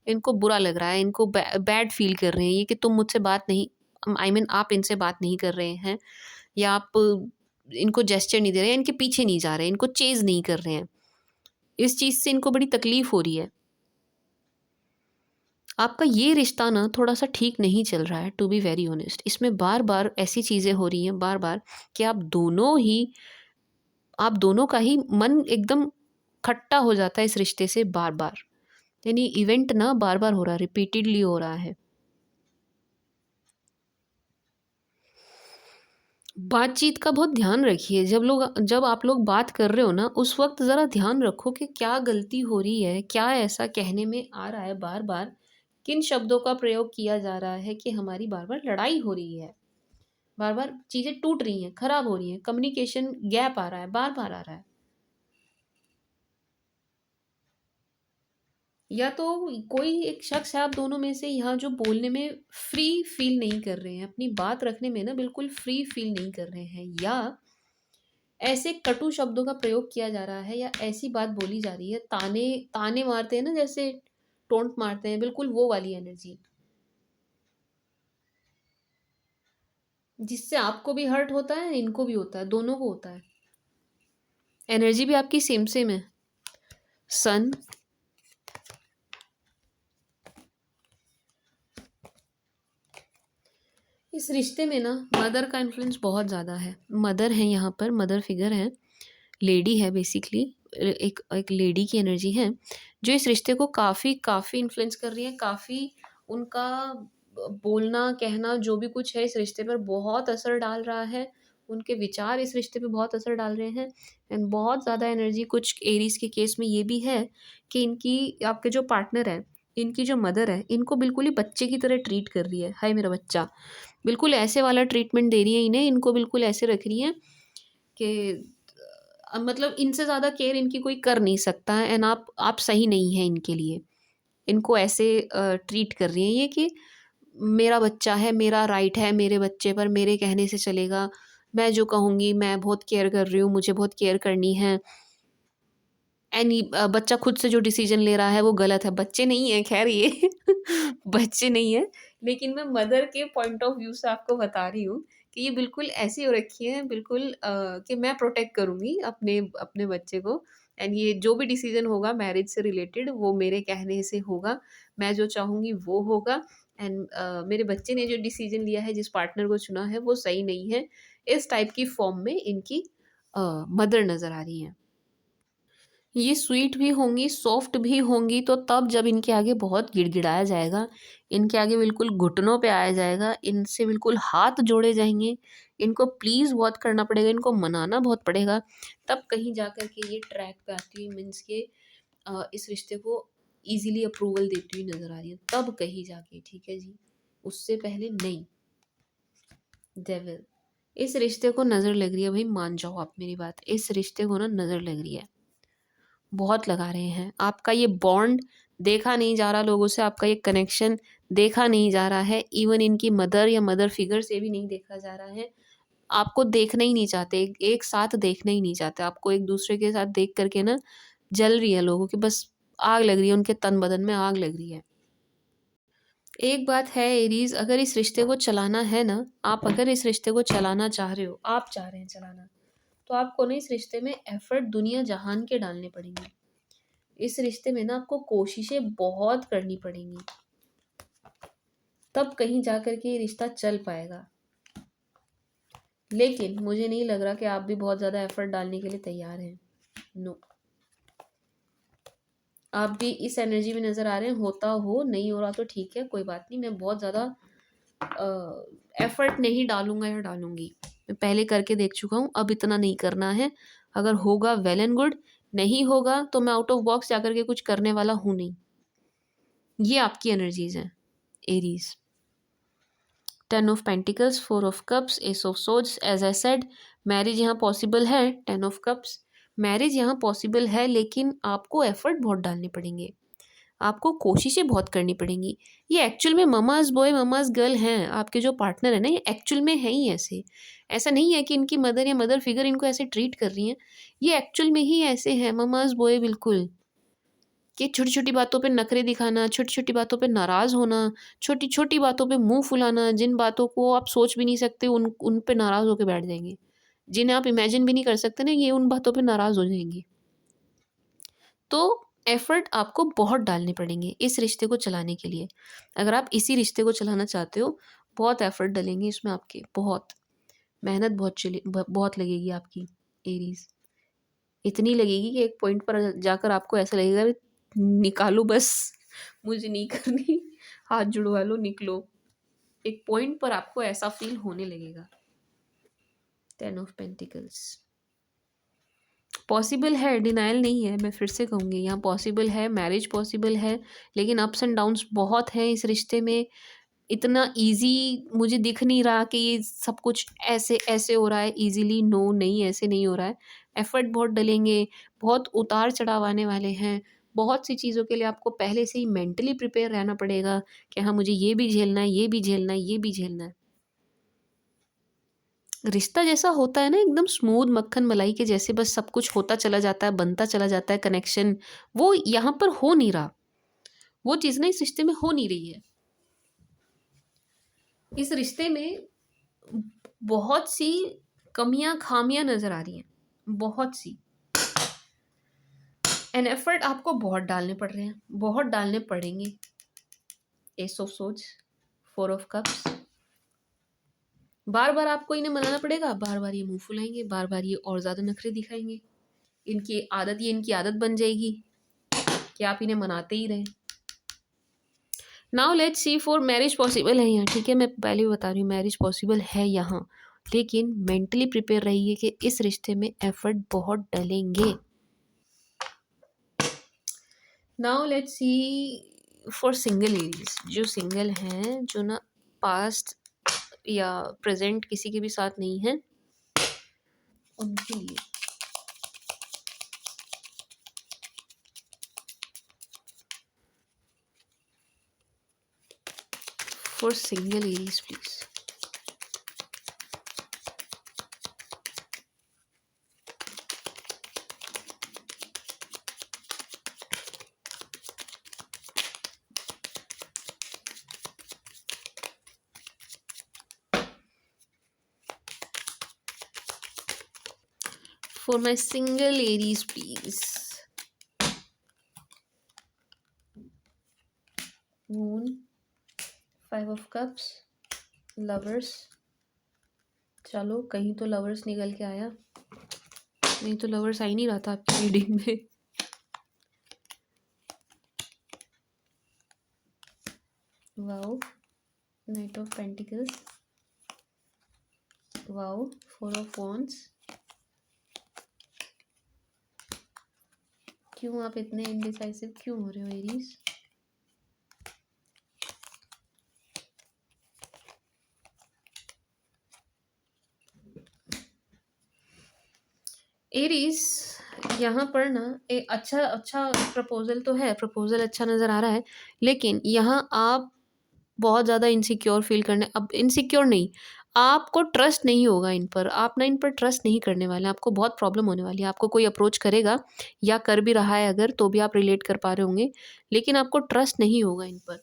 इनको बुरा लग रहा है, इनको बैड फ़ील कर रहे हैं ये, कि तुम मुझसे बात नहीं, आई मीन आप इनसे बात नहीं कर रहे हैं, या आप इनको जेस्चर नहीं दे रहे हैं, इनके पीछे नहीं जा रहे हैं, इनको चेज़ नहीं कर रहे हैं। इस चीज़ से इनको बड़ी तकलीफ़ हो रही है। आपका ये रिश्ता ना थोड़ा-सा ठीक नहीं चल रहा है, टू बी वेरी ऑनेस्ट। इसमें बार-बार ऐसी चीज़ें हो रही हैं, बार-बार, कि आप दोनों का ही मन एकदम खट्टा हो जाता है इस रिश्ते से बार-बार। यानी इवेंट ना बार-बार हो रहा है, रिपीटेडली हो रहा है। बातचीत का बहुत ध्यान रखिए। जब आप लोग बात कर रहे हो ना, उस वक़्त ज़रा ध्यान रखो कि क्या गलती हो रही है? क्या ऐसा कहने में आ रहा है बार-बार? किन शब्दों का प्रयोग किया जा रहा है कि हमारी बार-बार लड़ाई हो रही है? बार-बार चीज़ें टूट रही हैं, खराब हो रही हैं, कम्युनिकेशन गैप आ रहा है, बार-बार आ रहा है। या तो कोई एक शख्स है आप दोनों में से यहाँ जो बोलने में फ्री फ़ील नहीं कर रहे हैं, अपनी बात रखने में ना बिल्कुल फ्री फ़ील नहीं कर रहे हैं, या ऐसे कटु शब्दों का प्रयोग किया जा रहा है, या ऐसी बात बोली जा रही है, ताने ताने मारते हैं ना, जैसे टोंट मारते हैं, बिल्कुल वो वाली एनर्जी, जिससे आपको भी हर्ट होता है, इनको भी होता है, दोनों को होता है। एनर्जी भी आपकी सेम सेम है। सन, इस रिश्ते में ना मदर का इन्फ्लुएंस बहुत ज़्यादा है। मदर हैं यहाँ पर, मदर फिगर है, लेडी है बेसिकली, एक एक लेडी की एनर्जी है, जो इस रिश्ते को काफ़ी काफ़ी इन्फ्लुएंस कर रही है, काफ़ी उनका बोलना कहना जो भी कुछ है इस रिश्ते पर बहुत असर डाल रहा है। उनके विचार इस रिश्ते पे बहुत असर डाल रहे हैं। एंड बहुत ज़्यादा एनर्जी कुछ एरीज़ के केस में ये भी है कि इनकी आपके जो पार्टनर है, इनकी जो मदर है, इनको बिल्कुल ही बच्चे की तरह ट्रीट कर रही है। हाय मेरा बच्चा, बिल्कुल ऐसे वाला ट्रीटमेंट दे रही है इन्हें, इनको बिल्कुल ऐसे रख रही हैं कि मतलब इनसे ज़्यादा केयर इनकी कोई कर नहीं सकता है। एंड आप सही नहीं हैं इनके लिए। इनको ऐसे ट्रीट कर रही हैं ये कि मेरा बच्चा है, मेरा राइट है मेरे बच्चे पर, मेरे कहने से चलेगा, मैं जो कहूँगी, मैं बहुत केयर कर रही हूँ, मुझे बहुत केयर करनी है। बच्चा खुद से जो डिसीजन ले रहा है वो गलत है। बच्चे नहीं हैं खैर ये बच्चे नहीं हैं, लेकिन मैं मदर के पॉइंट ऑफ व्यू से आपको बता रही हूँ कि ये बिल्कुल ऐसी हो रखी है, बिल्कुल कि मैं प्रोटेक्ट करूँगी अपने अपने बच्चे को। एंड ये जो भी डिसीजन होगा मैरिज से रिलेटेड वो मेरे कहने से होगा, मैं जो चाहूँगी वो होगा। एंड मेरे बच्चे ने जो डिसीजन लिया है, जिस पार्टनर को चुना है वो सही नहीं है। इस टाइप की फॉर्म में इनकी मदर नज़र आ रही हैं। ये स्वीट भी होंगी, सॉफ्ट भी होंगी, तो तब जब इनके आगे बहुत गिड़गिड़ाया जाएगा, इनके आगे बिल्कुल घुटनों पे आया जाएगा, इनसे बिल्कुल हाथ जोड़े जाएँगे, इनको प्लीज़ बहुत करना पड़ेगा, इनको मनाना बहुत पड़ेगा, तब कहीं जा कर के ये ट्रैक पे आती हुई मीन्स के इस रिश्ते को ईज़िली अप्रूवल देती हुई नज़र आ रही है, तब कहीं जाके, ठीक है जी? उससे पहले नहीं। डेविल, इस रिश्ते को नज़र लग रही है भई, मान जाओ आप मेरी बात, इस रिश्ते को ना नज़र लग रही है। बहुत लगा रहे हैं। आपका ये बॉन्ड देखा नहीं जा रहा लोगों से, आपका ये कनेक्शन देखा नहीं जा रहा है। इवन इनकी मदर या मदर फिगर से भी नहीं देखा जा रहा है। आपको देखना ही नहीं चाहते, एक साथ देखना ही नहीं चाहते। आपको एक-दूसरे के साथ देख कर के ना जल रही है लोगों की, बस आग लग रही है, उनके तन-बदन में आग लग रही है। एक बात है एरीज़, अगर इस रिश्ते को चलाना है ना, आप अगर इस रिश्ते को चलाना चाह रहे हो, आप चाह रहे हैं चलाना, तो आपको ना इस रिश्ते में एफ़र्ट दुनिया जहान के डालने पड़ेंगे। इस रिश्ते में ना आपको कोशिशें बहुत करनी पड़ेंगी, तब कहीं जा कर के ये रिश्ता चल पाएगा। लेकिन मुझे नहीं लग रहा कि आप भी बहुत ज़्यादा एफ़र्ट डालने के लिए तैयार हैं। नो, आप भी इस एनर्जी में नज़र आ रहे हैं। होता हो, नहीं हो रहा तो ठीक है, कोई बात नहीं। मैं बहुत ज़्यादा एफ़र्ट नहीं डालूँगा या डालूँगी। मैं पहले करके देख चुका हूँ, अब इतना नहीं करना है। अगर होगा वेल एंड गुड, नहीं होगा तो मैं आउट ऑफ बॉक्स जा कर के कुछ करने वाला हूँ नहीं। ये आपकी एनर्जीज़ हैं, Aries. 10 of pentacles, 4 of cups, ace of swords. As I said, marriage यहाँ पॉसिबल है। 10 ऑफ कप्स, मैरिज यहाँ पॉसिबल है, लेकिन आपको एफर्ट बहुत डालने पड़ेंगे, आपको कोशिशें बहुत करनी पड़ेंगी। ये एक्चुअल में ममाज़ बॉय ममाज़ गर्ल हैं, आपके जो पार्टनर है ना, ये एक्चुअल में है ही ऐसे। ऐसा नहीं है कि इनकी मदर या मदर फिगर इनको ऐसे ट्रीट कर रही हैं, ये एक्चुअल में ही ऐसे हैं ममाज़ बॉय बिल्कुल। कि छोटी-छोटी बातों पे नखरे दिखाना, छोटी-छोटी बातों पे नाराज़ होना, छोटी-छोटी बातों पे मुँह फुलाना, जिन बातों को आप सोच भी नहीं सकते उन पे नाराज़ होके बैठ जाएँगे। जिन्हें आप इमेजिन भी नहीं कर सकते ना, ये उन बातों पे नाराज़ हो जाएँगी। तो एफ़र्ट आपको बहुत डालने पड़ेंगे इस रिश्ते को चलाने के लिए। अगर आप इसी रिश्ते को चलाना चाहते हो, बहुत एफ़र्ट डलेंगे इसमें आपके, बहुत। मेहनत बहुत लगेगी आपकी, एरीज़। इतनी लगेगी कि एक पॉइंट पर जाकर आपको ऐसा लगेगा निकालो बस, मुझे नहीं करनी, हाथ जुड़वा लो, निकलो। एक पॉइंट पर आपको ऐसा फ़ील होने लगेगा। 10 ऑफ पेंटिकल्स पॉसिबल है, डिनायल नहीं है, मैं फिर से कहूँगी यहाँ पॉसिबल है, मैरिज पॉसिबल है, लेकिन अप्स एंड डाउन्स बहुत हैं इस रिश्ते में। इतना ईज़ी मुझे दिख नहीं रहा कि ये सब कुछ ऐसे हो रहा है ईज़िली। नो, नहीं, ऐसे नहीं हो रहा है। एफ़र्ट बहुत डलेंगे, बहुत उतार-चढ़ाव आने वाले हैं। बहुत सी चीज़ों के लिए आपको पहले से ही मेंटली प्रिपेयर रहना पड़ेगा कि हाँ, मुझे ये भी झेलना है, ये भी झेलना है, ये भी झेलना है। रिश्ता जैसा होता है ना, एकदम स्मूथ मक्खन मलाई के जैसे, बस सब कुछ होता चला जाता है, बनता चला जाता है कनेक्शन, वो यहाँ पर हो नहीं रहा। वो चीज़ ना इस रिश्ते में हो नहीं रही है। इस रिश्ते में बहुत सी कमियां खामियां नजर आ रही हैं, बहुत सी। एन एफर्ट आपको बहुत डालने पड़ रहे हैं, बहुत डालने पड़ेंगे। Ace of swords, 4 of cups, बार बार आपको इन्हें मनाना पड़ेगा, बार बार ये मुंह फुलाएंगे, बार बार ये और ज्यादा नखरे दिखाएंगे। इनकी आदत बन जाएगी कि आप इन्हें मनाते ही रहें। Now let's see for marriage possible है यहाँ, ठीक है, मैं पहले भी बता रही हूँ मैरिज पॉसिबल है यहाँ। लेकिन मेंटली प्रिपेयर रहिए कि इस रिश्ते में एफर्ट बहुत डलेंगे। Now let's see for single Aries, जो सिंगल हैं, जो ना पास्ट या प्रेजेंट किसी के भी साथ नहीं है, उनके लिए for single Aries please. For my single Aries, please. Moon, 5 of Cups, Lovers. चलो कहीं तो लवर्स निकल के आया, नहीं तो लवर्स आ ही नहीं रहा था आपकी रीडिंग में। Wow, night of pentacles, wow, 4 of Wands। क्यों आप इतने इनडिसाइसिव क्यों हो रहे हो एरीज? एरीज यहाँ पर ना एक अच्छा प्रपोजल तो है, प्रपोजल अच्छा नज़र आ रहा है, लेकिन यहाँ आप बहुत ज़्यादा इनसिक्योर फील करने, अब इनसिक्योर नहीं, आपको ट्रस्ट नहीं होगा इन पर, आप ना इन पर ट्रस्ट नहीं करने वाले, आपको बहुत प्रॉब्लम होने वाली है। आपको कोई अप्रोच करेगा या कर भी रहा है अगर, तो भी आप रिलेट कर पा रहे होंगे, लेकिन आपको ट्रस्ट नहीं होगा इन पर।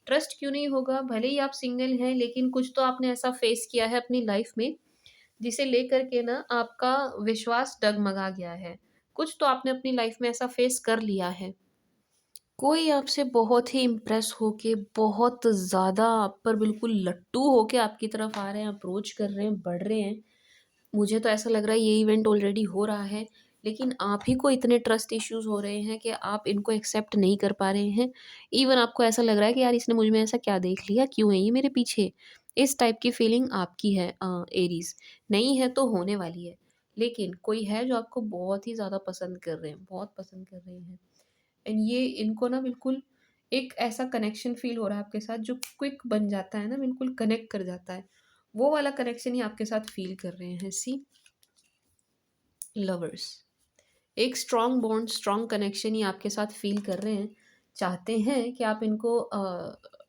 ट्रस्ट क्यों नहीं होगा? भले ही आप सिंगल हैं, लेकिन कुछ तो आपने ऐसा फेस किया है अपनी लाइफ में जिसे लेकर के ना आपका विश्वास डगमगा गया है। कुछ तो आपने अपनी लाइफ में ऐसा फेस कर लिया है। कोई आपसे बहुत ही इम्प्रेस होके, बहुत ज़्यादा आप पर बिल्कुल लट्टू होके आपकी तरफ आ रहे हैं, अप्रोच कर रहे हैं, बढ़ रहे हैं। मुझे तो ऐसा लग रहा है ये इवेंट ऑलरेडी हो रहा है, लेकिन आप ही को इतने ट्रस्ट इश्यूज़ हो रहे हैं कि आप इनको एक्सेप्ट नहीं कर पा रहे हैं। इवन आपको ऐसा लग रहा है कि यार इसने मुझ में ऐसा क्या देख लिया? क्यों है ये मेरे पीछे? इस टाइप की फीलिंग आपकी है एरीज़। नहीं है तो होने वाली है। लेकिन कोई है जो आपको बहुत ही ज़्यादा पसंद कर रहे हैं, बहुत पसंद कर रहे हैं। एंड ये इनको ना बिल्कुल एक ऐसा कनेक्शन फ़ील हो रहा है आपके साथ जो क्विक बन जाता है ना, बिल्कुल कनेक्ट कर जाता है। वो वाला कनेक्शन ही आपके साथ फ़ील कर रहे हैं। सी लवर्स, एक स्ट्रॉन्ग बॉन्ड, स्ट्रॉन्ग कनेक्शन ही आपके साथ फ़ील कर रहे हैं। चाहते हैं कि आप इनको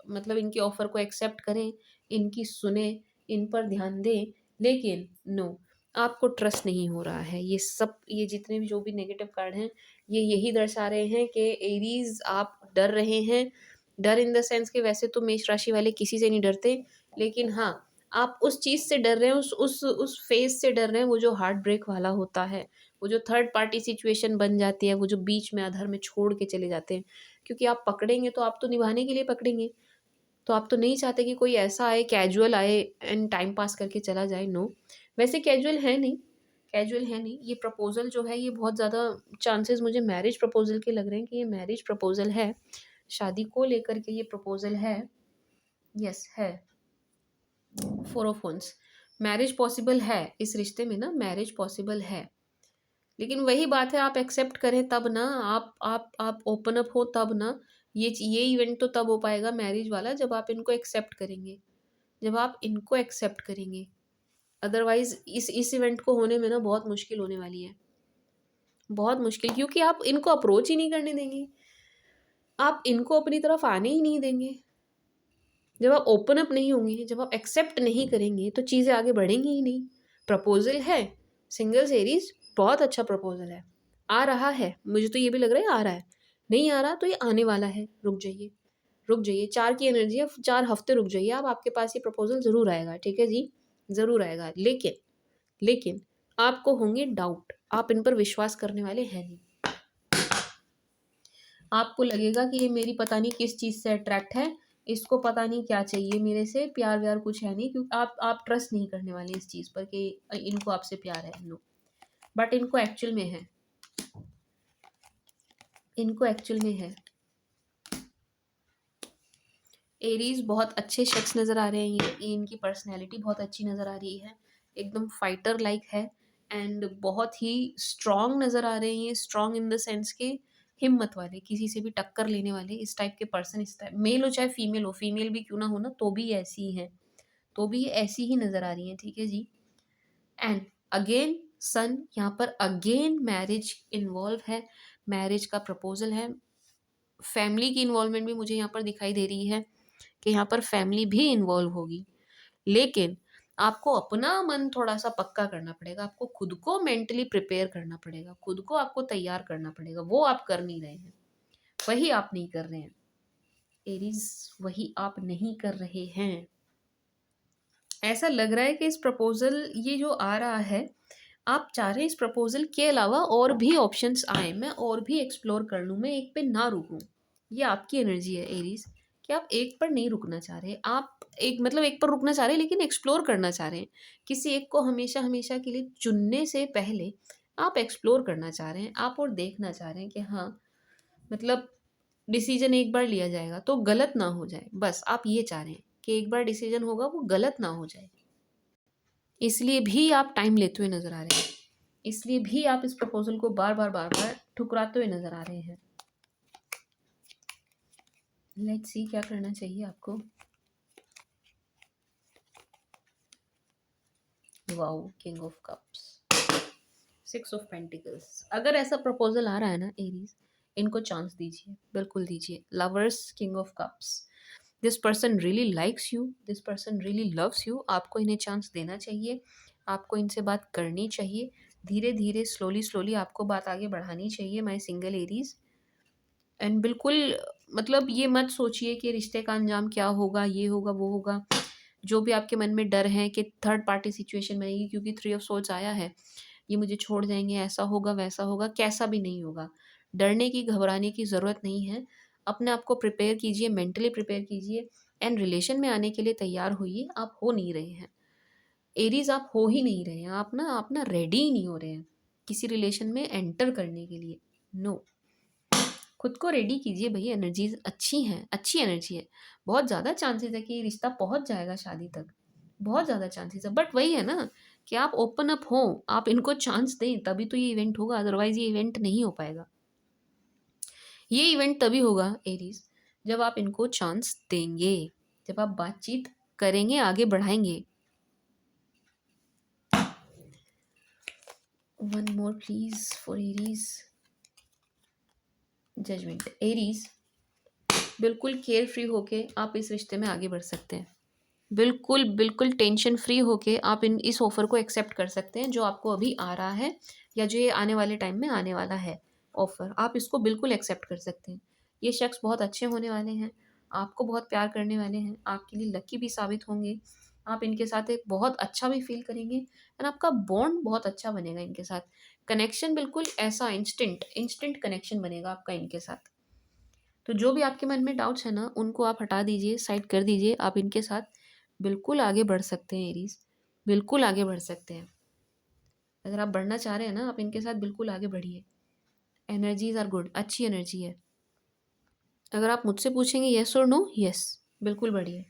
मतलब इनके ऑफ़र को एक्सेप्ट करें, इनकी सुनें, इन पर ध्यान दें, लेकिन नो, आपको ट्रस्ट नहीं हो रहा है। ये सब, ये जितने भी जो भी नेगेटिव कार्ड हैं, ये यही दर्शा रहे हैं कि एरीज़ आप डर रहे हैं। डर इन द सेंस कि वैसे तो मेष राशि वाले किसी से नहीं डरते, लेकिन हाँ, आप उस चीज़ से डर रहे हैं, उस फ़ेज़ से डर रहे हैं, वो जो हार्ट ब्रेक वाला होता है। वो जो थर्ड पार्टी सिचुएशन बन जाती है, वो जो बीच में अधर में छोड़ के चले जाते हैं, क्योंकि आप पकड़ेंगे तो आप तो निभाने के लिए पकड़ेंगे, तो आप तो नहीं चाहते कि कोई ऐसा आए, कैजुअल आए एंड टाइम पास करके चला जाए। नो, वैसे कैजुअल है नहीं, कैजुअल है नहीं। ये प्रपोजल जो है, ये बहुत ज़्यादा चांसेस मुझे मैरिज प्रपोजल के लग रहे हैं कि ये मैरिज प्रपोजल है, शादी को लेकर के ये प्रपोजल है। यस है, 4 of Wands। मैरिज पॉसिबल है इस रिश्ते में ना, मैरिज पॉसिबल है, लेकिन वही बात है, आप एक्सेप्ट करें तब ना, आप ओपन अप हो तब ना। ये इवेंट तो तब हो पाएगा मैरिज वाला जब आप इनको एक्सेप्ट करेंगे, जब आप इनको एक्सेप्ट करेंगे। अदरवाइज इस इवेंट को होने में ना बहुत मुश्किल होने वाली है, बहुत मुश्किल, क्योंकि आप इनको अप्रोच ही नहीं करने देंगे, आप इनको अपनी तरफ आने ही नहीं देंगे। जब आप ओपन अप नहीं होंगे, जब आप एक्सेप्ट नहीं करेंगे, तो चीज़ें आगे बढ़ेंगी ही नहीं। प्रपोजल है, सिंगल सीरीज बहुत अच्छा प्रपोजल है, आ रहा है, मुझे तो ये भी लग रहा है आ रहा है। नहीं आ रहा तो ये आने वाला है, रुक जाइए, रुक जाइए। 4 की एनर्जी है, 4 हफ्ते रुक जाइए आप, आपके पास ये प्रपोजल ज़रूर आएगा, ठीक है जी? ज़रूर आएगा, लेकिन आपको होंगे डाउट, आप इन पर विश्वास करने वाले हैं नहीं। आपको लगेगा कि ये मेरी पता नहीं किस चीज़ से अट्रैक्ट है, इसको पता नहीं क्या चाहिए मेरे से, प्यार व्यार कुछ है नहीं, क्योंकि आप ट्रस्ट नहीं करने वाले इस चीज़ पर कि इनको आपसे प्यार है। नो, बट इनको एक्चुअल में है, इनको एक्चुअल में है। एरीज बहुत अच्छे शख्स नज़र आ रहे हैं, ये इनकी पर्सनैलिटी बहुत अच्छी नज़र आ रही है, एकदम फाइटर लाइक है एंड बहुत ही स्ट्रॉन्ग नज़र आ रहे हैं ये, स्ट्रॉन्ग इन द सेंस के हिम्मत वाले, किसी से भी टक्कर लेने वाले, इस टाइप के पर्सन, इस टाइप मेल हो चाहे फीमेल हो, फीमेल भी क्यों ना हो ना, तो भी ऐसी ही हैं, तो भी ये ऐसी ही नज़र आ रही हैं, ठीक है जी। एंड अगेन सन, यहाँ पर अगेन मैरिज इन्वॉल्व है, मैरिज का प्रपोजल है, फैमिली की इन्वॉल्वमेंट भी मुझे यहाँ पर दिखाई दे रही है कि यहाँ पर फैमिली भी इन्वॉल्व होगी। लेकिन आपको अपना मन थोड़ा-सा पक्का करना पड़ेगा, आपको खुद को मेंटली प्रिपेयर करना पड़ेगा, खुद को आपको तैयार करना पड़ेगा, वो आप कर नहीं रहे हैं, वही आप नहीं कर रहे हैं। एरीज़ वही आप नहीं कर रहे हैं। ऐसा लग रहा है कि इस प्रपोज़ल ये जो आ रहा है, आप चाह रहे हैं इस प्रपोज़ल के अलावा और भी ऑप्शंस आएँ, मैं और भी एक्सप्लोर कर लूँ, मैं एक पे ना रुकूँ। ये आपकी एनर्जी है एरीज़, कि आप एक पर नहीं रुकना चाह रहे। आप एक मतलब एक पर रुकना चाह रहे हैं लेकिन एक्सप्लोर करना चाह रहे हैं। किसी एक को हमेशा-हमेशा के लिए चुनने से पहले आप एक्सप्लोर करना चाह रहे हैं, आप और देखना चाह रहे हैं कि हाँ, मतलब डिसीज़न एक बार लिया जाएगा तो गलत ना हो जाए। बस आप ये चाह रहे हैं कि एक बार डिसीज़न होगा वो गलत ना हो जाए। इसलिए भी आप टाइम लेते हुए नज़र आ रहे हैं। इसलिए भी आप इस प्रपोज़ल को बार-बार ठुकराते हुए नज़र आ रहे हैं। लेट्स सी क्या करना चाहिए आपको। Wow! King of cups, 6 of pentacles. अगर ऐसा प्रपोज़ल आ रहा है ना एरीज़, इनको चांस दीजिए, बिल्कुल दीजिए। Lovers, king of cups, this person really likes you, this person really loves you, आपको इन्हें चांस देना चाहिए, आपको इनसे बात करनी चाहिए, धीरे-धीरे, स्लोली आपको बात आगे बढ़ानी चाहिए माय सिंगल एरीज़। एंड बिल्कुल मतलब ये मत सोचिए कि रिश्ते का अंजाम क्या होगा, ये होगा, वो होगा। जो भी आपके मन में डर है कि थर्ड पार्टी सिचुएशन बनेगी क्योंकि 3 ऑफ सोर्ड्स आया है, ये मुझे छोड़ जाएँगे, ऐसा होगा, वैसा होगा, कैसा भी नहीं होगा। डरने की, घबराने की ज़रूरत नहीं है। अपने आप को प्रिपेयर कीजिए, मेंटली प्रिपेयर कीजिए एंड रिलेशन में आने के लिए तैयार होइए। आप हो नहीं रहे हैं। एरीज़ आप हो ही नहीं रहे हैं। आप ना रेडी ही नहीं हो रहे हैं, किसी रिलेशन में एंटर करने के लिए। नो। खुद को रेडी कीजिए भई, एनर्जीज़ अच्छी हैं, अच्छी एनर्जी है। बहुत ज़्यादा चांसेज़ है कि ये रिश्ता पहुँच जाएगा शादी तक, बहुत ज़्यादा चांसेज़ है। बट वही है ना कि आप ओपन अप हों, आप इनको चांस दें, तभी तो ये इवेंट होगा, अदरवाइज़ ये इवेंट नहीं हो पाएगा। ये इवेंट तभी होगा एरीज़, जब आप इनको चांस देंगे, जब आप बातचीत करेंगे, आगे बढ़ाएँगे। One more please for Aries. Judgement. Aries बिल्कुल केयर फ्री होके आप इस रिश्ते में आगे बढ़ सकते हैं। बिल्कुल टेंशन फ्री होके आप इन इस ऑफ़र को एक्सेप्ट कर सकते हैं जो आपको अभी आ रहा है या जो ये आने वाले टाइम में आने वाला है ऑफ़र। आप इसको बिल्कुल एक्सेप्ट कर सकते हैं। ये शख्स बहुत अच्छे होने वाले हैं, आपको बहुत प्यार करने वाले हैं, आपके लिए लकी भी साबित होंगे। आप इनके साथ एक बहुत अच्छा भी फ़ील करेंगे एंड आपका बॉन्ड बहुत अच्छा बनेगा इनके साथ। कनेक्शन बिल्कुल ऐसा इंस्टेंट कनेक्शन बनेगा आपका इनके साथ। तो जो भी आपके मन में डाउट्स हैं ना, उनको आप हटा दीजिए, साइड कर दीजिए। आप इनके साथ बिल्कुल आगे बढ़ सकते हैं एरीज़, बिल्कुल आगे बढ़ सकते हैं। अगर आप बढ़ना चाह रहे हैं ना, आप इनके साथ बिल्कुल आगे बढ़िए। एनर्जीज़ आर गुड, अच्छी एनर्जी है। अगर आप मुझसे पूछेंगे येस और नो, येस, बिल्कुल बढ़िए।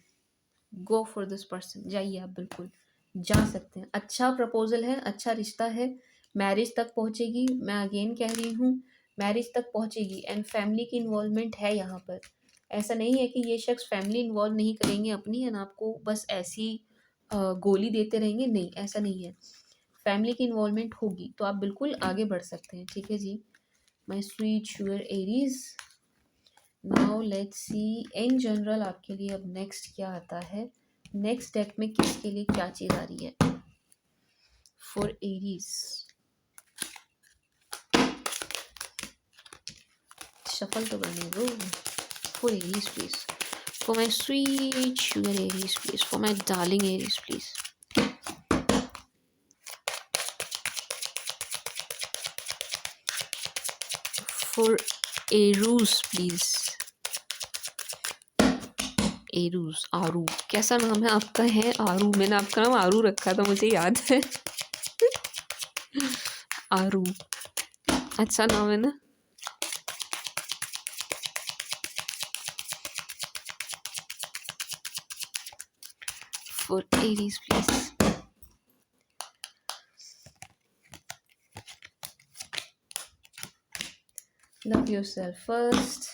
गो फॉर दिस पर्सन, जाइए आप बिल्कुल, जा सकते हैं। अच्छा प्रपोज़ल है, अच्छा रिश्ता है, मैरिज तक पहुँचेगी। मैं अगेन कह रही हूँ, मैरिज तक पहुँचेगी एंड फैमिली की इन्वॉल्वमेंट है यहाँ पर। ऐसा नहीं है कि ये शख्स फैमिली इन्वॉल्व नहीं करेंगे अपनी एंड आपको बस ऐसी गोली देते रहेंगे, नहीं, ऐसा नहीं है। फैमिली की इन्वॉल्वमेंट होगी, तो आप बिल्कुल आगे बढ़ सकते हैं, ठीक है जी। My sweet sugar Aries, now let's see in general आपके लिए अब नेक्स्ट क्या आता है। नेक्स्ट डेक में किसके लिए क्या चीज़ आ रही है फॉर एरीज। शफल तो करने दो। For Aries please, for my sweet sugar Aries please, for my darling Aries please. For Arooj please. Arooj, Aaru, कैसा नाम है आपका? है आरू, मैंने आपका नाम आरू रखा था, मुझे याद है। आरू, अच्छा नाम है ना। For Aries please. yourself first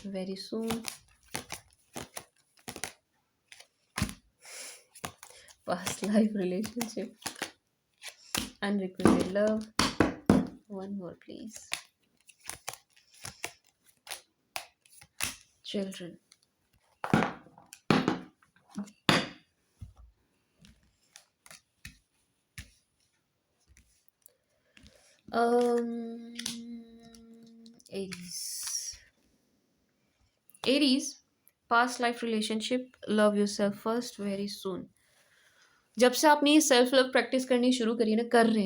very soon. Past life relationship, unrequited love. One more, please. Children. Um, Aries. Aries, past life relationship, love yourself first very soon. जब से आपने ये सेल्फ लव प्रैक्टिस करनी शुरू करी ना, कर रहे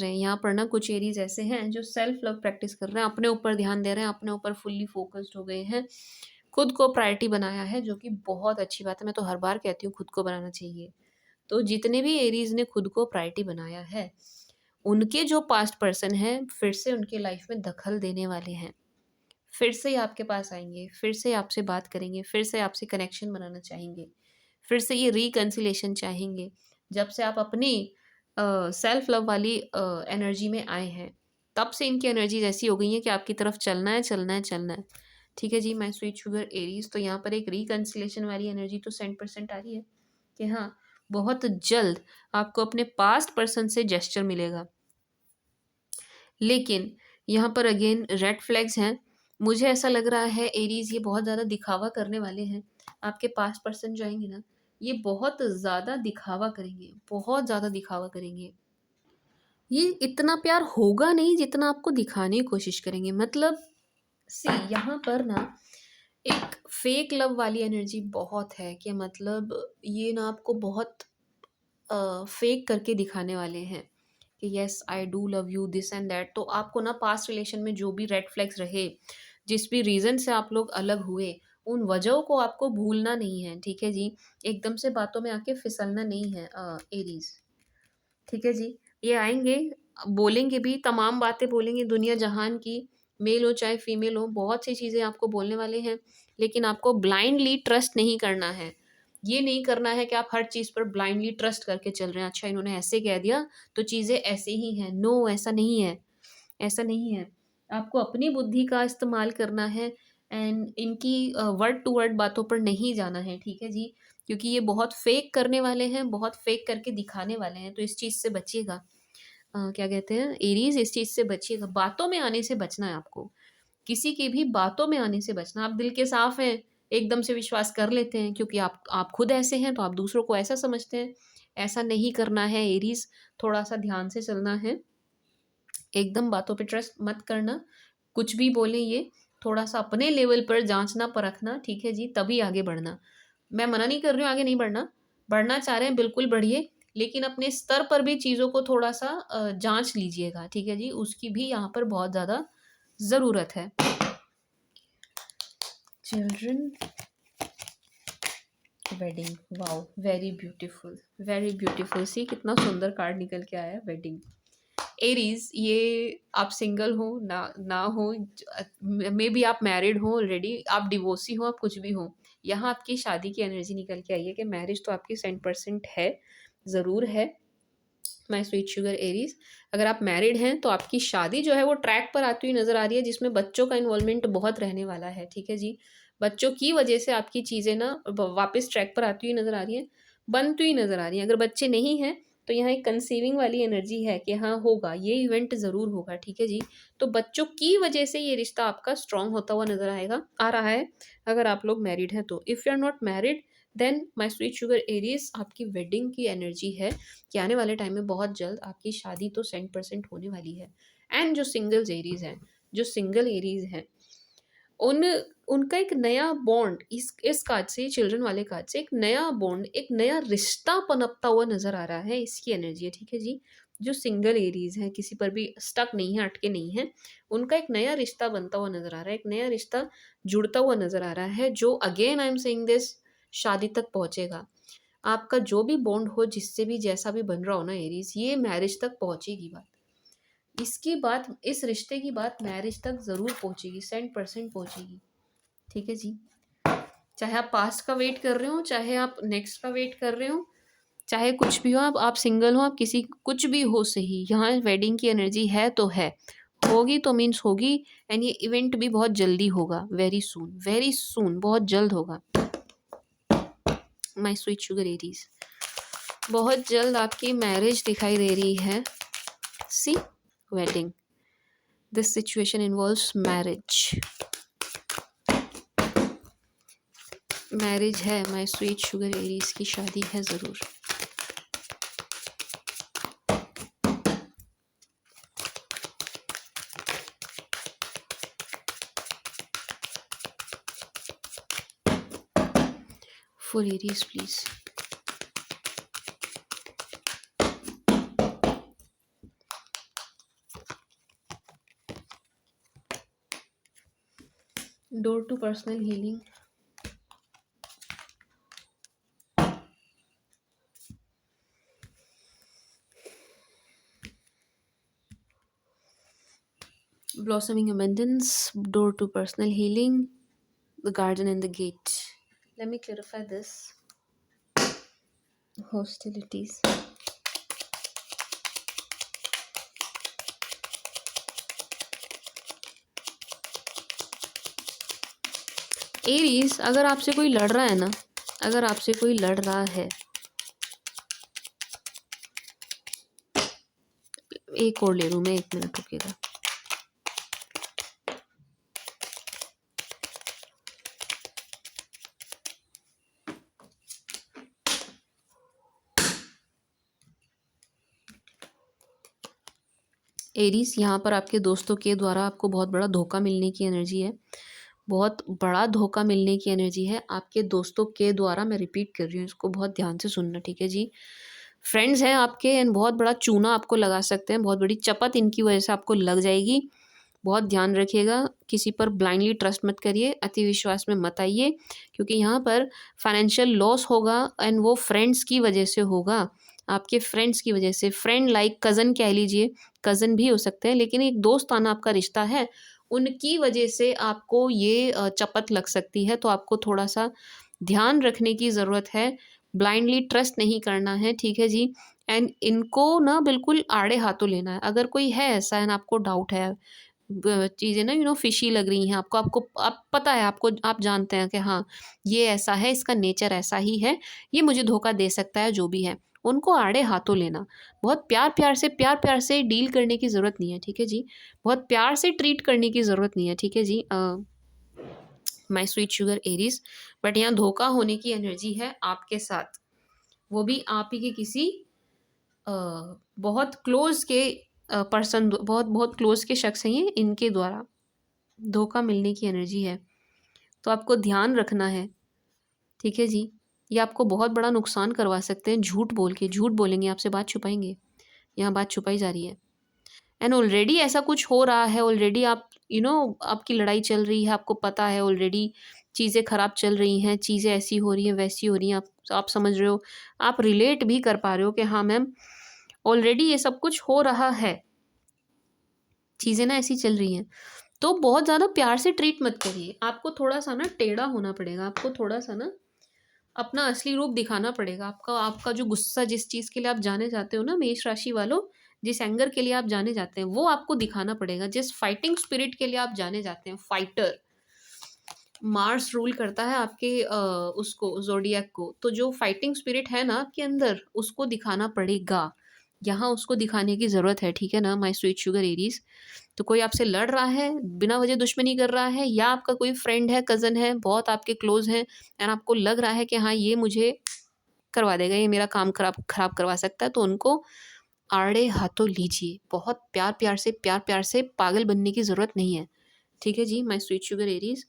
हैं यहाँ पर ना, कुछ एरीज ऐसे हैं जो सेल्फ लव प्रैक्टिस कर रहे हैं, अपने ऊपर ध्यान दे रहे हैं, अपने ऊपर फुल्ली फोकस्ड हो गए हैं, खुद को प्रायोरिटी बनाया है, जो कि बहुत अच्छी बात है। मैं तो हर बार कहती हूँ खुद को बनाना चाहिए। तो जितने भी एरीज ने खुद को प्रायोरिटी बनाया है, उनके जो पास्ट पर्सन हैं फिर से उनके लाइफ में दखल देने वाले हैं, फिर से ही आपके पास आएंगे, फिर से आपसे बात करेंगे, फिर से आपसे कनेक्शन बनाना चाहेंगे, फिर से ये रिकन्सिलेशन चाहेंगे। जब से आप अपनी सेल्फ लव वाली एनर्जी में आए हैं, तब से इनकी एनर्जीज ऐसी हो गई हैं कि आपकी तरफ चलना है, चलना है, चलना है। ठीक है जी, मैं स्वीट शुगर एरीज, तो यहाँ पर एक रिकन्सिलेशन वाली एनर्जी तो 100% आ रही है कि हाँ, बहुत जल्द आपको अपने पास्ट पर्सन से जेस्चर मिलेगा। लेकिन यहाँ पर अगेन रेड फ्लैग्स हैं। मुझे ऐसा लग रहा है एरीज ये बहुत ज़्यादा दिखावा करने वाले हैं। आपके पास्ट पर्सन जो आएंगे ना, ये बहुत ज़्यादा दिखावा करेंगे, बहुत ज़्यादा दिखावा करेंगे। ये इतना प्यार होगा नहीं जितना आपको दिखाने की कोशिश करेंगे। मतलब सी यहाँ पर ना एक फेक लव वाली एनर्जी बहुत है कि मतलब ये ना आपको बहुत फेक करके दिखाने वाले हैं कि yes I do love you this and that. तो आपको ना पास्ट रिलेशन में जो भी रेड फ्लैग्स रहे, जिस भी रीज़न से आप लोग अलग हुए, उन वजहों को आपको भूलना नहीं है। ठीक है जी, एकदम से बातों में आके फिसलना नहीं है एरीज। ठीक है जी, ये आएंगे, बोलेंगे भी, तमाम बातें बोलेंगे दुनिया जहान की, मेल हो चाहे फीमेल हो, बहुत सी चीज़ें आपको बोलने वाले हैं। लेकिन आपको ब्लाइंडली ट्रस्ट नहीं करना है। ये नहीं करना है कि आप हर चीज़ पर ब्लाइंडली ट्रस्ट करके चल रहे हैं। अच्छा इन्होंने ऐसे कह दिया तो चीज़ें ऐसे ही हैं। नो, ऐसा नहीं है, ऐसा नहीं है। आपको अपनी बुद्धि का इस्तेमाल करना है एंड इनकी वर्ड टू वर्ड बातों पर नहीं जाना है। ठीक है जी, क्योंकि ये बहुत फेक करने वाले हैं, बहुत फेक करके दिखाने वाले हैं। तो इस चीज़ से बचिएगा। क्या कहते हैं एरीज, इस चीज़ से बचिएगा। बातों में आने से बचना है आपको, किसी की भी बातों में आने से बचना। आप दिल के साफ हैं, एकदम से विश्वास कर लेते हैं क्योंकि आप खुद ऐसे हैं तो आप दूसरों को ऐसा समझते हैं। ऐसा नहीं करना है एरीज, थोड़ा सा ध्यान से चलना है। एकदम बातों पे ट्रस्ट मत करना, कुछ भी बोले ये, थोड़ा सा अपने लेवल पर जांचना परखना। ठीक है जी, तभी आगे बढ़ना। मैं मना नहीं कर रही हूँ आगे नहीं बढ़ना, बढ़ना चाह रहे हैं बिल्कुल बढ़िए, लेकिन अपने स्तर पर भी चीज़ों को थोड़ा सा जांच लीजिएगा। ठीक है जी, उसकी भी यहाँ पर बहुत ज़्यादा ज़रूरत है। Children, wedding, wow, very beautiful, very beautiful. See कितना सुंदर कार्ड निकल के आया है, वेडिंग। एरीज, ये आप सिंगल हो ना हो, मे बी आप मैरिड हो ऑलरेडी, आप डिवोर्सी हो, आप कुछ भी हो, यहाँ आपकी शादी की एनर्जी निकल के आई है कि मैरिज तो आपकी 100% है, ज़रूर है। माय स्वीट शुगर एरीज, अगर आप मैरिड हैं तो आपकी शादी जो है वो ट्रैक पर आती हुई नज़र आ रही है, जिसमें बच्चों का इन्वॉल्वमेंट बहुत रहने वाला है। ठीक है जी, बच्चों की वजह से आपकी चीज़ें ना वापस ट्रैक पर आती हुई नज़र आ रही हैं, बनती हुई नज़र आ रही हैं। अगर बच्चे नहीं हैं तो यहाँ एक कंसीविंग वाली एनर्जी है कि हाँ होगा, ये इवेंट ज़रूर होगा। ठीक है जी, तो बच्चों की वजह से ये रिश्ता आपका स्ट्रॉन्ग होता हुआ नज़र आ रहा है, अगर आप लोग मैरिड हैं तो। If you are not married then my sweet sugar Aries, आपकी वेडिंग की एनर्जी है कि आने वाले टाइम में बहुत जल्द आपकी शादी तो 100% होने वाली है। एंड जो सिंगल्स एरीज हैं, जो सिंगल एरीज हैं, उन उनका एक नया बॉन्ड, इस कार्ड से, चिल्ड्रन वाले कार्ड से, एक नया बॉन्ड, एक नया रिश्ता पनपता हुआ नज़र आ रहा है। इसकी एनर्जी है। ठीक है जी, जो सिंगल एरीज हैं, किसी पर भी स्टक नहीं है, अटके नहीं हैं, उनका एक नया रिश्ता बनता हुआ नज़र आ रहा है, एक नया रिश्ता जुड़ता हुआ नज़र आ रहा है, जो again I am saying this, शादी तक पहुँचेगा। आपका जो भी बॉन्ड हो, जिससे भी जैसा भी बन रहा हो ना एरीज, ये मैरिज तक पहुँचेगी बात। इसकी बात, इस रिश्ते की बात मैरिज तक ज़रूर पहुँचेगी, 100% पहुँचेगी। ठीक है जी, चाहे आप पास्ट का वेट कर रहे हो, चाहे आप नेक्स्ट का वेट कर रहे हो, चाहे कुछ भी हो, आप सिंगल हो, आप किसी कुछ भी हो सही, यहाँ वेडिंग की एनर्जी है तो है, होगी तो मीन्स होगी। एंड ये इवेंट भी बहुत जल्दी होगा, वेरी सून, बहुत जल्द होगा। माय स्वीट शुगर एरीज, बहुत जल्द आपकी मैरिज दिखाई दे रही है। See, wedding, this situation involves marriage. Marriage है, माय स्वीट शुगर एरीज की शादी है ज़रूर। Full Aries please. Door to personal healing, blossoming abundance, door to personal healing, the garden and the gate. Let me clarify this. Hostilities. Aries, अगर आपसे कोई लड़ रहा है ना, अगर आपसे कोई लड़ रहा है, एक और ले लूँ मैं, 1 मिनट रुकेगा। एरीज, यहाँ पर आपके दोस्तों के द्वारा आपको बहुत बड़ा धोखा मिलने की एनर्जी है, बहुत बड़ा धोखा मिलने की एनर्जी है आपके दोस्तों के द्वारा। मैं रिपीट कर रही हूँ, इसको बहुत ध्यान से सुनना, ठीक है जी। फ्रेंड्स हैं आपके एंड बहुत बड़ा चूना आपको लगा सकते हैं, बहुत बड़ी चपत इनकी वजह से आपको लग जाएगी। बहुत ध्यान रखिएगा, किसी पर ब्लाइंडली ट्रस्ट मत करिए, अति विश्वास में मत आइए, क्योंकि यहाँ पर फाइनेंशियल लॉस होगा एंड वो फ्रेंड्स की वजह से होगा, आपके फ्रेंड्स की वजह से। फ्रेंड लाइक कज़न कह लीजिए, कज़न भी हो सकते हैं, लेकिन एक दोस्ताना आपका रिश्ता है, उनकी वजह से आपको ये चपत लग सकती है। तो आपको थोड़ा सा ध्यान रखने की ज़रूरत है, ब्लाइंडली ट्रस्ट नहीं करना है, ठीक है जी। एंड इनको ना बिल्कुल आड़े हाथों लेना है। अगर कोई है ऐसा एंड आपको डाउट है, चीज़ें ना फिशी लग रही हैं आपको, आप पता है, आपको आप जानते हैं कि हाँ ये ऐसा है, इसका नेचर ऐसा ही है, ये मुझे धोखा दे सकता है, जो भी है, उनको आड़े हाथों लेना। बहुत प्यार प्यार से डील करने की ज़रूरत नहीं है, ठीक है जी। बहुत प्यार से ट्रीट करने की ज़रूरत नहीं है, ठीक है जी। My sweet sugar Aries, but यहाँ धोखा होने की एनर्जी है आपके साथ, वो भी आप ही के किसी अ, बहुत क्लोज के पर्सन, बहुत बहुत क्लोज के शख्स हैं ये, इनके द्वारा धोखा मिलने की एनर्जी है। तो आपको ध्यान रखना है, ठीक है जी। ये आपको बहुत बड़ा नुकसान करवा सकते हैं, झूठ बोल के, झूठ बोलेंगे आपसे, बात छुपाएंगे, यहाँ बात छुपाई जा रही है। एंड ऑलरेडी ऐसा कुछ हो रहा है, ऑलरेडी आप आपकी लड़ाई चल रही है, आपको पता है ऑलरेडी चीज़ें ख़राब चल रही हैं, चीज़ें ऐसी हो रही हैं, वैसी हो रही हैं, आप समझ रहे हो, आप रिलेट भी कर पा रहे हो कि हाँ मैम, ऑलरेडी ये सब कुछ हो रहा है, चीज़ें ना ऐसी चल रही हैं। तो बहुत ज़्यादा प्यार से ट्रीट मत करिए, आपको थोड़ा सा ना टेढ़ा होना पड़ेगा, आपको थोड़ा सा ना अपना असली रूप दिखाना पड़ेगा। आपका आपका जो गुस्सा, जिस चीज़ के लिए आप जाने जाते हो ना मेष राशि वालों, जिस एंगर के लिए आप जाने जाते हैं, वो आपको दिखाना पड़ेगा। जिस फाइटिंग स्पिरिट के लिए आप जाने जाते हैं, फाइटर, मार्स रूल करता है आपके उसको, ज़ोडिएक को। तो जो फाइटिंग स्पिरिट है ना आपके अंदर, उसको दिखाना पड़ेगा। यहाँ उसको दिखाने की ज़रूरत है, ठीक है ना माय स्वीट शुगर एरीज़। तो कोई आपसे लड़ रहा है, बिना वजह दुश्मनी कर रहा है, या आपका कोई फ्रेंड है, कज़न है, बहुत आपके क्लोज़ हैं एंड आपको लग रहा है कि हाँ, ये मुझे करवा देगा, ये मेरा काम खराब खराब करवा सकता है, तो उनको आड़े हाथों लीजिए। बहुत प्यार-प्यार से पागल बनने की ज़रूरत नहीं है। ठीक है जी, my sweet sugar Aries.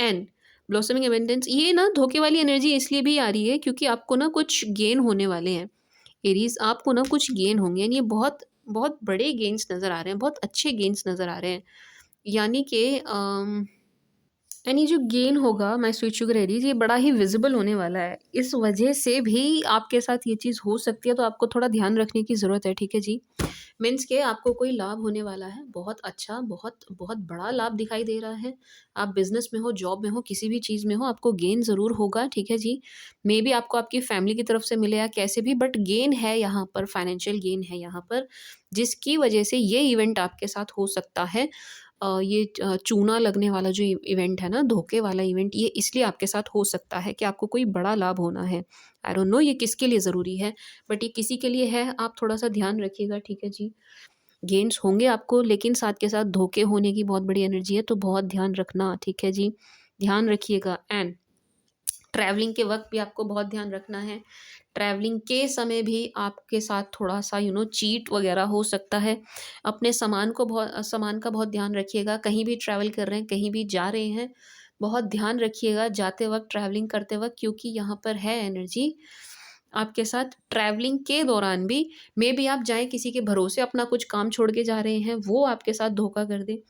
And blossoming abundance, ये ना धोखे वाली एनर्जी इसलिए भी आ रही है क्योंकि आपको ना कुछ गेन होने वाले हैं। एरीज़, आपको ना कुछ गेन होंगे, यानी ये बहुत बहुत बड़े गेन्स नज़र आ रहे हैं, बहुत अच्छे गेन्स नज़र आ रहे हैं। यानी कि एंड ये जो गेन होगा माय स्वीट शुगर एरीज, ये बड़ा ही विजिबल होने वाला है। इस वजह से भी आपके साथ ये चीज़ हो सकती है, तो आपको थोड़ा ध्यान रखने की ज़रूरत है, ठीक है जी। मीन्स के आपको कोई लाभ होने वाला है, बहुत अच्छा, बहुत बहुत बड़ा लाभ दिखाई दे रहा है। आप बिजनेस में हो, जॉब में हो, किसी भी चीज़ में हो, आपको गेन ज़रूर होगा, ठीक है जी। मे बी आपको आपकी फैमिली की तरफ से मिले या कैसे भी, बट गेन है यहाँ पर, फाइनेंशियल गेन है यहाँ पर, जिसकी वजह से ये इवेंट आपके साथ हो सकता है। ये चूना लगने वाला जो इवेंट है ना, धोखे वाला इवेंट, ये इसलिए आपके साथ हो सकता है कि आपको कोई बड़ा लाभ होना है। आई डोंट नो ये किसके लिए ज़रूरी है, बट ये किसी के लिए है। आप थोड़ा-सा ध्यान रखिएगा, ठीक है जी। गेन्स होंगे आपको, लेकिन साथ के साथ धोखे होने की बहुत बड़ी एनर्जी है, तो बहुत ध्यान रखना, ठीक है जी। ध्यान रखिएगा। एंड ट्रैवलिंग के वक़्त भी आपको बहुत ध्यान रखना है। ट्रैवलिंग के समय भी आपके साथ थोड़ा-सा चीट वग़ैरह हो सकता है। अपने सामान का बहुत ध्यान रखिएगा। कहीं भी ट्रैवल कर रहे हैं, कहीं भी जा रहे हैं, बहुत ध्यान रखिएगा जाते वक़्त, ट्रैवलिंग करते वक़्त, क्योंकि यहाँ पर है एनर्जी आपके साथ ट्रैवलिंग के दौरान भी। मेबी आप जाएँ किसी के भरोसे, अपना कुछ काम छोड़ के जा रहे हैं, वो आपके साथ धोखा कर दे।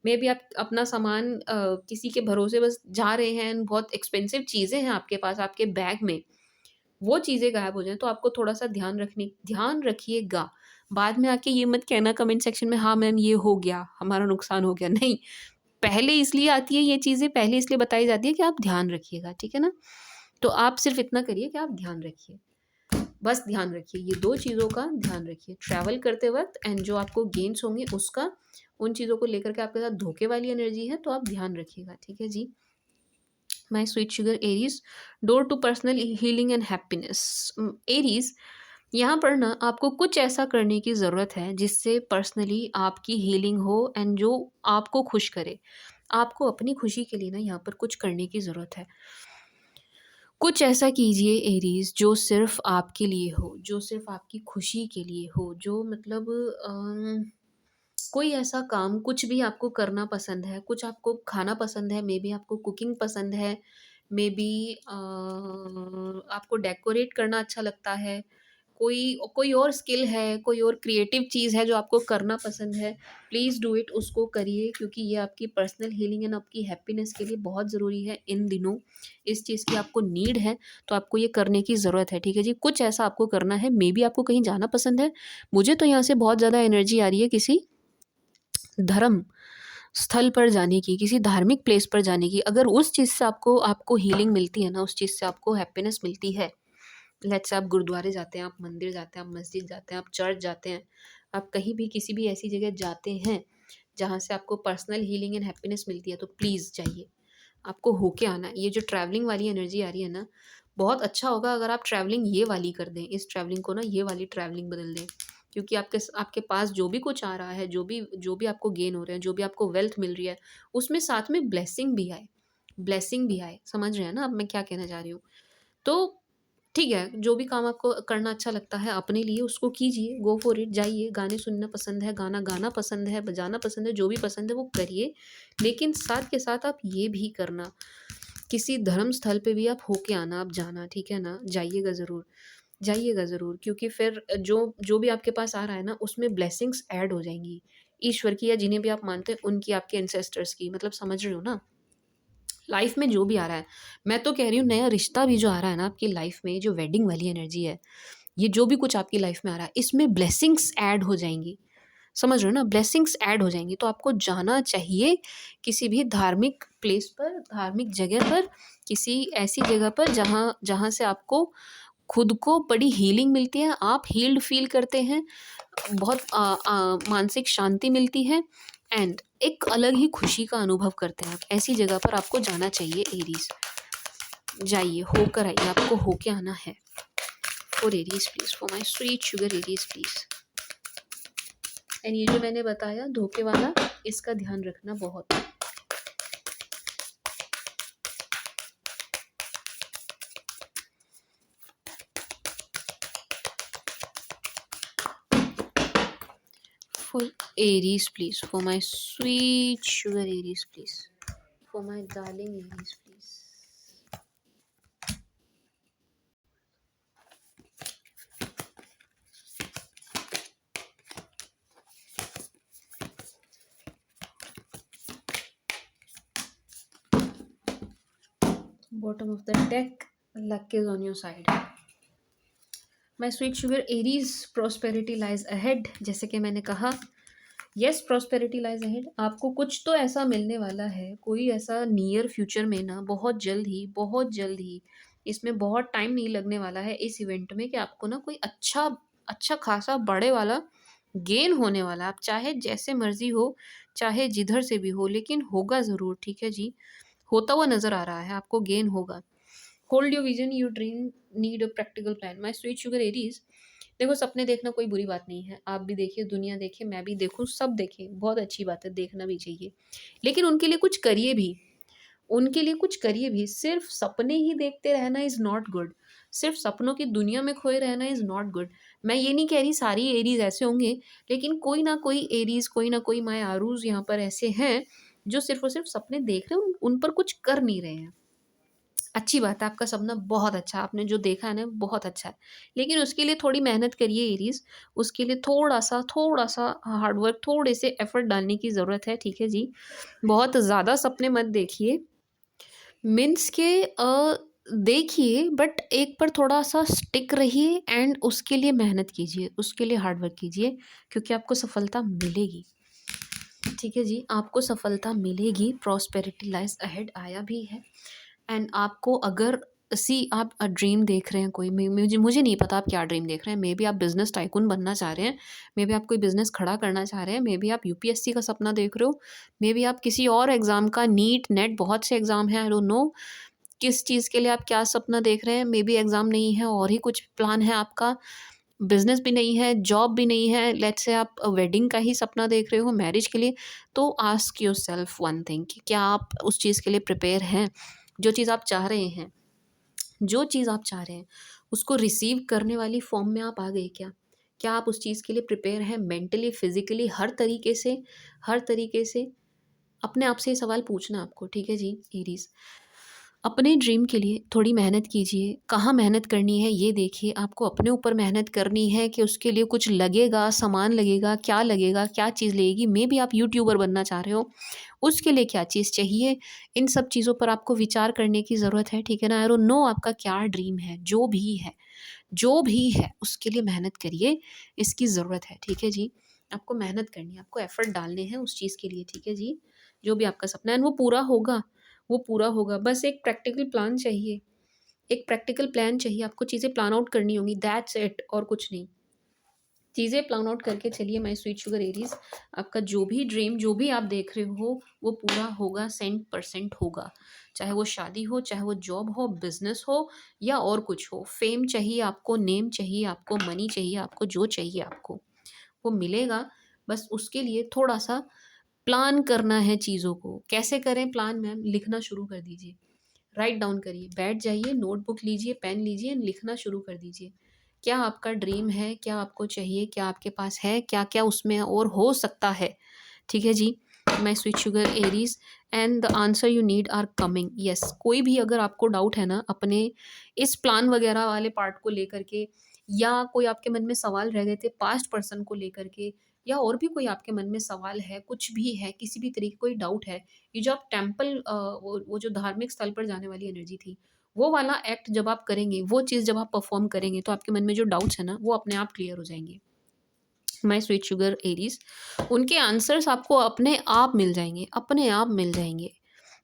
मेबी आप अपना सामान किसी के भरोसे बस जा रहे हैं, एंड बहुत एक्सपेंसिव चीज़ें हैं आपके पास, आपके बैग में, वो चीज़ें गायब हो जाएँ, तो आपको थोड़ा-सा ध्यान रखिएगा। बाद में आके ये मत कहना कमेंट सेक्शन में, हाँ मैम ये हो गया, हमारा नुकसान हो गया। नहीं, पहले इसलिए आती है ये चीज़ें, पहले इसलिए बताई जाती है कि आप ध्यान रखिएगा, ठीक है ना? तो आप सिर्फ़ इतना करिए कि आप ध्यान रखिए। बस ध्यान रखिए, ये 2 चीज़ों का ध्यान रखिए, ट्रैवल करते वक़्त एंड जो आपको गेन्स होंगे उसका। उन चीज़ों को लेकर के आपके साथ धोखे वाली एनर्जी है, तो आप ध्यान रखिएगा, ठीक है जी। My sweet sugar Aries, door to personal healing and happiness. Aries, यहाँ पर ना आपको कुछ ऐसा करने की ज़रूरत है जिससे पर्सनली आपकी हीलिंग हो एंड जो आपको खुश करे। आपको अपनी खुशी के लिए ना यहाँ पर कुछ करने की ज़रूरत है। कुछ ऐसा कीजिए एरीज़ जो सिर्फ़ आपके लिए हो, जो सिर्फ़ आपकी खुशी के लिए हो, जो मतलब कोई ऐसा काम, कुछ भी आपको करना पसंद है, कुछ आपको खाना पसंद है, मेबी आपको कुकिंग पसंद है, मेबी आपको डेकोरेट करना अच्छा लगता है, कोई कोई और स्किल है, कोई और क्रिएटिव चीज़ है जो आपको करना पसंद है, प्लीज़ डू इट, उसको करिए, क्योंकि ये आपकी पर्सनल हीलिंग एंड आपकी हैप्पीनेस के लिए बहुत ज़रूरी है इन दिनों। इस चीज़ की आपको नीड है, तो आपको ये करने की ज़रूरत है, ठीक है जी। कुछ ऐसा आपको करना है, मेबी आपको कहीं जाना पसंद है। मुझे तो यहाँ से बहुत ज़्यादा एनर्जी आ रही है किसी धर्म स्थल पर जाने की, किसी धार्मिक प्लेस पर जाने की। अगर उस चीज़ से आपको आपको हीलिंग मिलती है ना, उस चीज़ से आपको हैप्पीनेस मिलती है, लेट्स से आप गुरुद्वारे जाते हैं, आप मंदिर जाते हैं, आप मस्जिद जाते हैं, आप चर्च जाते हैं, आप कहीं भी किसी भी ऐसी जगह जाते हैं जहाँ से आपको पर्सनल हीलिंग एंड हैप्पीनेस मिलती है, तो प्लीज़ जाइए। आपको होके आना है। ये जो ट्रैवलिंग वाली एनर्जी आ रही है ना, बहुत अच्छा होगा अगर आप ट्रैवलिंग ये वाली कर दें, इस ट्रैवलिंग को ना ये वाली ट्रैवलिंग बदल दें। क्योंकि आपके पास जो भी कुछ आ रहा है, जो भी आपको गेन हो रहा है, जो भी आपको वेल्थ मिल रही है, उसमें साथ में ब्लेसिंग भी आए। समझ रहे हैं ना अब मैं क्या कहना चाह रही हूँ? तो ठीक है, जो भी काम आपको करना अच्छा लगता है अपने लिए, उसको कीजिए, गो फॉर इट, जाइए। गाने सुनना पसंद है, गाना गाना पसंद है, बजाना पसंद है, जो भी पसंद है वो करिए। लेकिन साथ के साथ आप ये भी करना, किसी धर्म स्थल पे भी आप होके आना, आप जाना, ठीक है ना? जाइएगा ज़रूर, क्योंकि फिर जो जो भी आपके पास आ रहा है ना, उसमें ब्लेसिंग्स ऐड हो जाएँगी। ईश्वर की या जिन्हें भी आप मानते हैं, उनकी, आपके एंसेस्टर्स की, मतलब समझ रहे हो ना? लाइफ में जो भी आ रहा है, मैं तो कह रही हूँ नया रिश्ता भी जो आ रहा है ना आपकी लाइफ में, जो वेडिंग वाली एनर्जी है, ये जो भी कुछ आपकी लाइफ में आ रहा है, इसमें ब्लेसिंग्स ऐड हो जाएँगी। समझ रहे हो ना? ब्लेसिंग्स ऐड हो जाएँगी, तो आपको जाना चाहिए किसी भी धार्मिक प्लेस पर, धार्मिक जगह पर, किसी ऐसी जगह पर जहाँ जहाँ से आपको खुद को बड़ी हीलिंग मिलती है, आप हील्ड फ़ील करते हैं, बहुत मानसिक शांति मिलती है, एंड एक अलग ही खुशी का अनुभव करते हैं आप। ऐसी जगह पर आपको जाना चाहिए एरीज़। जाइए, होकर आइए, आपको होके आना है। For Aries please, for my sweet sugar Aries please. And ये जो मैंने बताया धोखे वाला, इसका ध्यान रखना बहुत। For Aries please, for my sweet sugar Aries please, for my darling Aries please. Bottom of the deck, luck is on your side. My sweet sugar Aries, prosperity lies ahead, जैसे कि मैंने कहा यस प्रॉस्पेरिटी लाइज अहेड, आपको कुछ तो ऐसा मिलने वाला है, कोई ऐसा नियर फ्यूचर में ना, बहुत जल्द ही, बहुत जल्द ही, इसमें बहुत टाइम नहीं लगने वाला है इस इवेंट में, कि आपको ना कोई अच्छा अच्छा खासा बड़े वाला गेन होने वाला है। आप चाहे जैसे मर्जी हो, चाहे जिधर से भी हो, लेकिन होगा ज़रूर, ठीक है जी, होता हुआ नज़र आ रहा है, आपको गेन होगा। Hold your vision, you dream need a practical plan. My sweet sugar Aries, देखो सपने देखना कोई बुरी बात नहीं है, आप भी देखिए, दुनिया देखे, मैं भी देखूँ, सब देखें, बहुत अच्छी बात है, देखना भी चाहिए, लेकिन उनके लिए कुछ करिए भी, उनके लिए कुछ करिए भी। सिर्फ सपने ही देखते रहना इज़ नॉट गुड, सिर्फ सपनों की दुनिया में खोए रहना इज़ नॉट गुड। मैं ये नहीं कह रही सारी एरीज ऐसे होंगे, लेकिन कोई ना कोई एरीज, कोई ना कोई माय आरूज यहाँ पर ऐसे हैं जो सिर्फ और सिर्फ सपने देख रहे हैं, उन पर कुछ कर नहीं रहे हैं। अच्छी बात है, आपका सपना बहुत अच्छा है, आपने जो देखा है ना बहुत अच्छा है, लेकिन उसके लिए थोड़ी मेहनत करिए एरीज, उसके लिए थोड़ा सा हार्ड वर्क, थोड़े से एफर्ट डालने की ज़रूरत है, ठीक है जी। बहुत ज़्यादा सपने मत देखिए, मीन्स के देखिए, बट एक पर थोड़ा सा स्टिक रहिए एंड उसके लिए मेहनत कीजिए, उसके लिए हार्ड वर्क कीजिए, क्योंकि आपको सफलता मिलेगी, ठीक है जी, आपको सफलता मिलेगी। प्रॉस्पेरिटी लाइज अहेड आया भी है, एंड आपको अगर आप ड्रीम देख रहे हैं कोई, मुझे नहीं पता आप क्या ड्रीम देख रहे हैं, मे बी आप बिजनेस टाइकून बनना चाह रहे हैं, मे बी आप कोई बिजनेस खड़ा करना चाह रहे हैं, मे बी आप यूपीएससी का सपना देख रहे हो, मे बी आप किसी और एग्ज़ाम का, नीट नेट बहुत से एग्ज़ाम हैं, आई डोंट नो किस चीज़ के लिए आप क्या सपना देख रहे हैं, मे बी एग्ज़ाम नहीं है और ही कुछ प्लान है आपका, बिज़नेस भी नहीं है, जॉब भी नहीं है, लेट्स से आप वेडिंग का ही सपना देख रहे हो, मैरिज के लिए, तो आस्क योरसेल्फ वन थिंग कि क्या आप उस चीज़ के लिए प्रिपेयर हैं? जो चीज़ आप चाह रहे हैं, जो चीज़ आप चाह रहे हैं, उसको रिसीव करने वाली फॉर्म में आप आ गए क्या? क्या आप उस चीज़ के लिए प्रिपेयर हैं मेंटली, फिज़िकली, हर तरीके से, हर तरीके से? अपने आप से ये सवाल पूछना है आपको, ठीक है जी, एरीज़। अपने ड्रीम के लिए थोड़ी मेहनत कीजिए, कहाँ मेहनत करनी है ये देखिए, आपको अपने ऊपर मेहनत करनी है कि उसके लिए कुछ लगेगा, सामान लगेगा, क्या चीज़ लगेगी, मेबी आप यूट्यूबर बनना चाह रहे हो, उसके लिए क्या चीज़ चाहिए, इन सब चीज़ों पर आपको विचार करने की ज़रूरत है, ठीक है ना? आई डोंट नो आपका क्या ड्रीम है, जो भी है उसके लिए मेहनत करिए, इसकी ज़रूरत है, ठीक है जी? आपको मेहनत करनी है, आपको एफ़र्ट डालने हैं उस चीज़ के लिए, ठीक है जी? जो भी आपका सपना है एंड वो पूरा होगा, वो पूरा होगा, बस एक प्रैक्टिकल प्लान चाहिए, एक प्रैक्टिकल प्लान चाहिए, आपको चीज़ें प्लान आउट करनी होंगी, दैट्स इट, और कुछ नहीं। चीज़ें प्लान आउट करके चलिए माय स्वीट शुगर एरीज़, आपका जो भी ड्रीम, जो भी आप देख रहे हो, वो पूरा होगा, 100% होगा। चाहे वो शादी हो, चाहे वो जॉब हो, बिज़नेस हो या और कुछ हो। फ़ेम चाहिए आपको, नेम चाहिए आपको, मनी चाहिए आपको, जो चाहिए आपको, वो मिलेगा। बस उसके लिए थोड़ा-सा प्लान करना है चीज़ों को। कैसे करें प्लान मैम? लिखना शुरू कर दीजिए। राइट डाउन करिए, बैठ जाइए, नोटबुक लीजिए, पेन लीजिए, लिखना शुरू कर दीजिए। क्या आपका ड्रीम है? क्या आपको चाहिए? क्या आपके पास है? क्या-क्या उसमें और हो सकता है? ठीक है जी? My sweet sugar Aries, and the answer you need are coming. Yes, कोई भी अगर आपको डाउट है ना अपने इस प्लान वगैरह वाले पार्ट को लेकर के, या कोई आपके मन में सवाल रह गए थे पास्ट पर्सन को लेकर के, या और भी कोई आपके मन में सवाल है, कुछ भी है, किसी भी तरीके कोई डाउट है, ये जो आप टेम्पल वो जो धार्मिक स्थल पर जाने वाली एनर्जी थी, वो वाला एक्ट जब आप करेंगे, वो चीज़ जब आप परफ़ॉर्म करेंगे, तो आपके मन में जो डाउट्स हैं ना, वो अपने आप क्लियर हो जाएँगे। माय स्वीट शुगर एरीज़, उनके आंसर्स आपको अपने आप मिल जाएँगे, अपने आप मिल जाएँगे।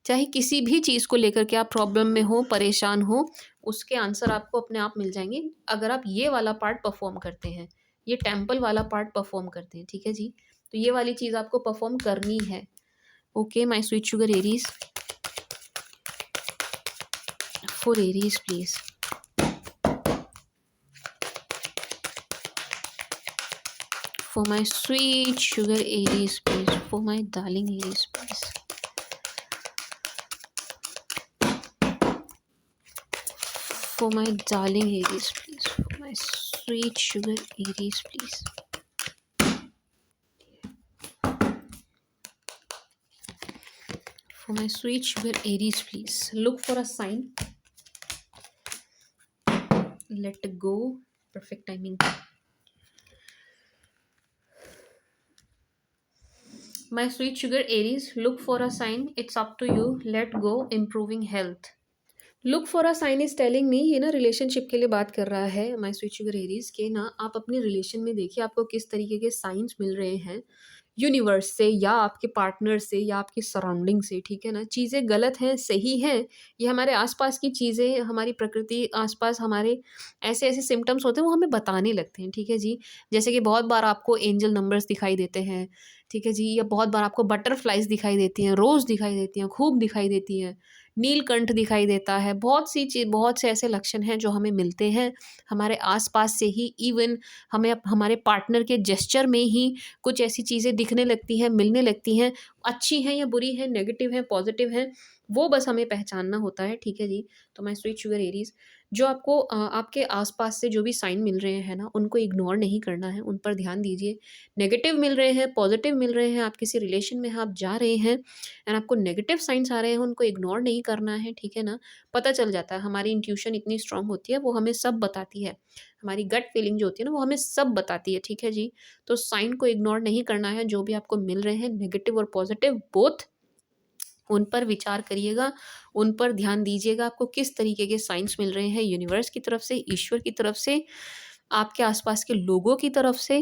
चाहे किसी भी चीज़ को लेकर के आप प्रॉब्लम में हो, परेशान हो, उसके आंसर आपको अपने आप मिल जाएँगे, अगर आप ये वाला पार्ट परफ़ॉर्म करते हैं, ये टेम्पल वाला पार्ट परफ़ॉर्म करते हैं, ठीक है जी? तो ये वाली चीज़ आपको परफ़ॉर्म करनी है। Okay my sweet sugar Aries, for Aries please. For my sweet sugar Aries, please. For my darling Aries, please. For my darling Aries, please. For my sweet sugar Aries, please. For my sweet sugar Aries, please. Look for a sign. Let go. Perfect timing. My sweet sugar Aries, look for a sign. It's up to you. Let go. Improving health. Look for a sign is telling me, ये ना रिलेशनशिप के लिए बात कर रहा है माय स्वीट शुगर एरीज़ के ना आप अपने रिलेशन में देखिए आपको किस तरीके के साइंस मिल रहे हैं यूनिवर्स से या आपके पार्टनर से या आपकी सराउंडिंग से, ठीक है ना? चीज़ें गलत हैं, सही हैं, ये हमारे आस-पास की चीज़ें, हमारी प्रकृति, आस-पास हमारे ऐसे-ऐसे सिम्पटम्स होते हैं, वो हमें बताने लगते हैं, ठीक है जी? जैसे कि बहुत बार आपको एंजल नंबर्स दिखाई देते हैं, ठीक है जी? या बहुत बार आपको बटरफ्लाइज़ दिखाई देती हैं, रोज़ दिखाई देती हैं, खूब दिखाई देती हैं, नीलकंठ दिखाई देता है, बहुत से ऐसे लक्षण हैं जो हमें मिलते हैं, हमारे आस-पास से ही। इवन हमें हमारे पार्टनर के जेस्चर में ही कुछ ऐसी चीज़ें दिखने लगती हैं, मिलने लगती हैं, अच्छी हैं या बुरी हैं, नेगेटिव हैं, पॉज़िटिव हैं, वो बस हमें पहचानना होता है, ठीक है जी? तो माय स्वीट शुगर एरीज़, जो आपको आपके आस-पास से जो भी साइन मिल रहे हैं ना, उनको इग्नोर नहीं करना है, उन पर ध्यान दीजिए। नेगेटिव मिल रहे हैं, पॉज़िटिव मिल रहे हैं, आप किसी रिलेशन में आप जा रहे हैं एंड आपको नेगेटिव साइन्स आ रहे हैं, उनको इग्नोर नहीं करना है, ठीक है ना? पता चल जाता है, हमारी इंट्यूशन इतनी स्ट्रॉन्ग होती है, वो हमें सब बताती है। हमारी गट फीलिंग जो होती है ना, वो हमें सब बताती है, ठीक है जी? तो साइन को इग्नोर नहीं करना है, जो भी आपको मिल रहे हैं नेगेटिव और पॉजिटिव बोथ, उन पर विचार करिएगा, उन पर ध्यान दीजिएगा, आपको किस तरीके के साइंस मिल रहे हैं यूनिवर्स की तरफ से, ईश्वर की तरफ से, आपके आसपास के लोगों की तरफ से,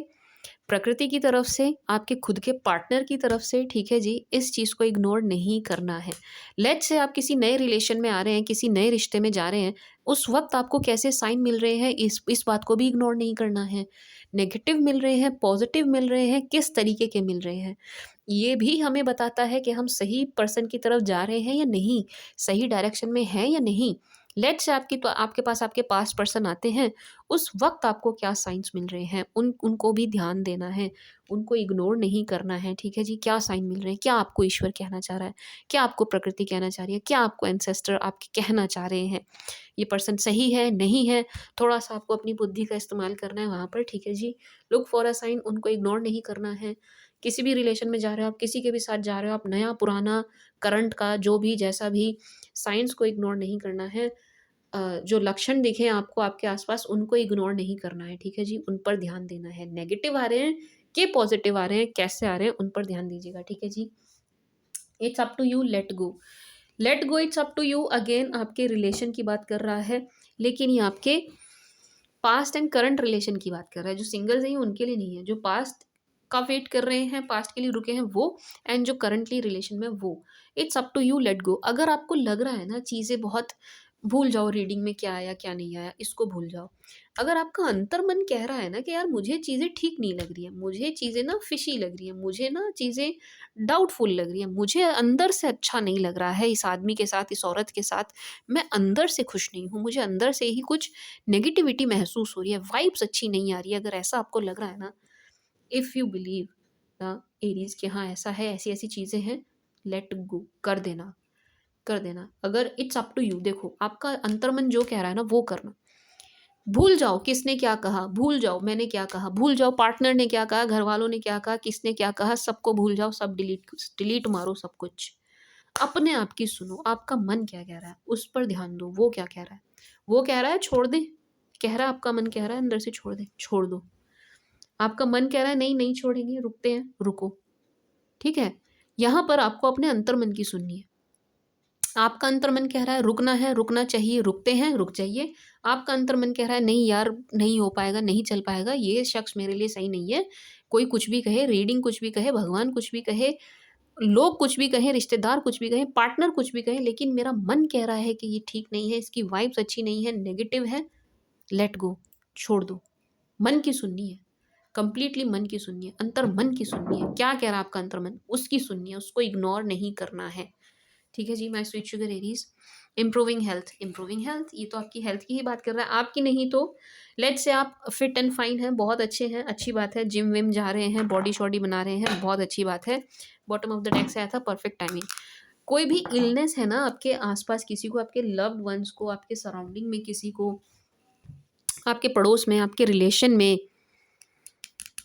प्रकृति की तरफ से, आपके खुद के पार्टनर की तरफ से, ठीक है जी? इस चीज़ को इग्नोर नहीं करना है। लेट्स से आप किसी नए रिलेशन में आ रहे हैं, किसी नए रिश्ते में जा रहे हैं, उस वक़्त आपको कैसे साइन मिल रहे हैं, इस बात को भी इग्नोर नहीं करना है। नेगेटिव मिल रहे हैं, पॉज़िटिव मिल रहे हैं, किस तरीके के मिल रहे हैं, ये भी हमें बताता है कि हम सही पर्सन की तरफ जा रहे हैं या नहीं, सही डायरेक्शन में हैं या नहीं। लेट्स से आपके पास आपके पास्ट पर्सन आते हैं, उस वक़्त आपको क्या साइन्स मिल रहे हैं, उनको भी ध्यान देना है, उनको इग्नोर नहीं करना है, ठीक है जी? क्या साइन मिल रहे हैं, क्या आपको ईश्वर कहना चाह रहा है, क्या आपको प्रकृति कहना चाह रही है, क्या आपको एंसेस्टर आपके कहना चाह रहे हैं, ये पर्सन सही है, नहीं है, थोड़ा-सा आपको अपनी बुद्धि का इस्तेमाल करना है वहाँ पर, ठीक है जी? लुक फॉर अ साइन, उनको इग्नोर नहीं करना है। किसी भी रिलेशन में जा रहे हो आप, किसी के भी साथ जा रहे हो आप, नया, पुराना, करंट का जो भी जैसा भी, साइंस को इग्नोर नहीं करना है। जो लक्षण दिखें आपको आपके आस-पास उनको इग्नोर नहीं करना है, ठीक है जी? उन पर ध्यान देना है। नेगेटिव आ रहे हैं कि पॉज़िटिव आ रहे हैं, कैसे आ रहे हैं, उन पर ध्यान दीजिएगा, ठीक है जी? It's up to you, let go. Let go, it's up to you, again आपके रिलेशन की बात कर रहा है, लेकिन ये आपके पास्ट एंड करंट रिलेशन की बात कर रहा है। जो सिंगल्स हैं उनके लिए नहीं है, जो पास्ट का वेट कर रहे हैं, पास्ट के लिए रुके हैं वो, एंड जो करंटली रिलेशन में वो। It's up to you, let go. अगर आपको लग रहा है ना चीज़ें बहुत, भूल जाओ रीडिंग में क्या आया क्या नहीं आया, इसको भूल जाओ। अगर आपका अंतर्मन कह रहा है ना कि यार मुझे चीज़ें ठीक नहीं लग रही है, मुझे चीज़ें ना फिशी लग रही है, मुझे ना चीज़ें डाउटफुल लग रही है, मुझे अंदर से अच्छा नहीं लग रहा है इस आदमी के साथ, इस औरत के साथ, मैं अंदर से खुश नहीं हूँ, मुझे अंदर से ही कुछ नेगेटिविटी महसूस हो रही है, वाइब्स अच्छी नहीं आ रही है। अगर ऐसा आपको लग रहा है ना, if you believe the Aries कि हाँ ऐसा है, ऐसी-ऐसी चीज़ें हैं, लेट गो, कर देना, कर देना। अगर इट्स अप टू यू, देखो आपका अंतर्मन जो कह रहा है ना वो करना। भूल जाओ किसने क्या कहा, भूल जाओ मैंने क्या कहा, भूल जाओ पार्टनर ने क्या कहा, घरवालों ने क्या कहा, किसने क्या कहा, सबको भूल जाओ, सब डिलीट डिलीट मारो सब कुछ। अपने आप की सुनो, आपका मन क्या कह रहा है, उस पर ध्यान दो, वो क्या कह रहा है। वो कह रहा है छोड़ दे, कह रहा है आपका मन कह रहा है अंदर से छोड़ दे, छोड़ दो। आपका मन कह रहा है नहीं, नहीं छोड़ेंगे, रुकते हैं, रुको, ठीक है? यहाँ पर आपको अपने अंतर्मन की सुननी है। आपका अंतर्मन कह रहा है रुकना है, रुकना चाहिए, रुकते हैं, रुक जाइए। आपका अंतर्मन कह रहा है नहीं यार, नहीं हो पाएगा, नहीं चल पाएगा, ये शख्स मेरे लिए सही नहीं है। कोई कुछ भी कहे, रीडिंग कुछ भी कहे, भगवान कुछ भी कहे, लोग कुछ भी कहें, रिश्तेदार कुछ भी कहें, पार्टनर कुछ भी कहें, लेकिन मेरा मन कह रहा है कि ये ठीक नहीं है, इसकी वाइब्स अच्छी नहीं है, नेगेटिव है, लेट गो, छोड़ दो। मन की सुननी है, कंप्लीटली मन की सुननी है, अंतर्मन की सुननी है। क्या कह रहा है आपका अंतर्मन, उसकी सुननी है, उसको इग्नोर नहीं करना है। ठीक है जी, my sweet sugar Aries. Improving health, ये तो आपकी हेल्थ की ही बात कर रहा है, आपकी नहीं तो लेट्स से आप फिट एंड फाइन हैं, बहुत अच्छे हैं, अच्छी बात है, जिम विम जा रहे हैं, बॉडी शॉडी बना रहे हैं, बहुत अच्छी बात है। बॉटम ऑफ द डेक से आया था, परफेक्ट टाइमिंग। कोई भी इलनेस है ना आपके आसपास, किसी को, आपके लव्ड वंस को, आपके सराउंडिंग में किसी को, आपके पड़ोस में, आपके रिलेशन में,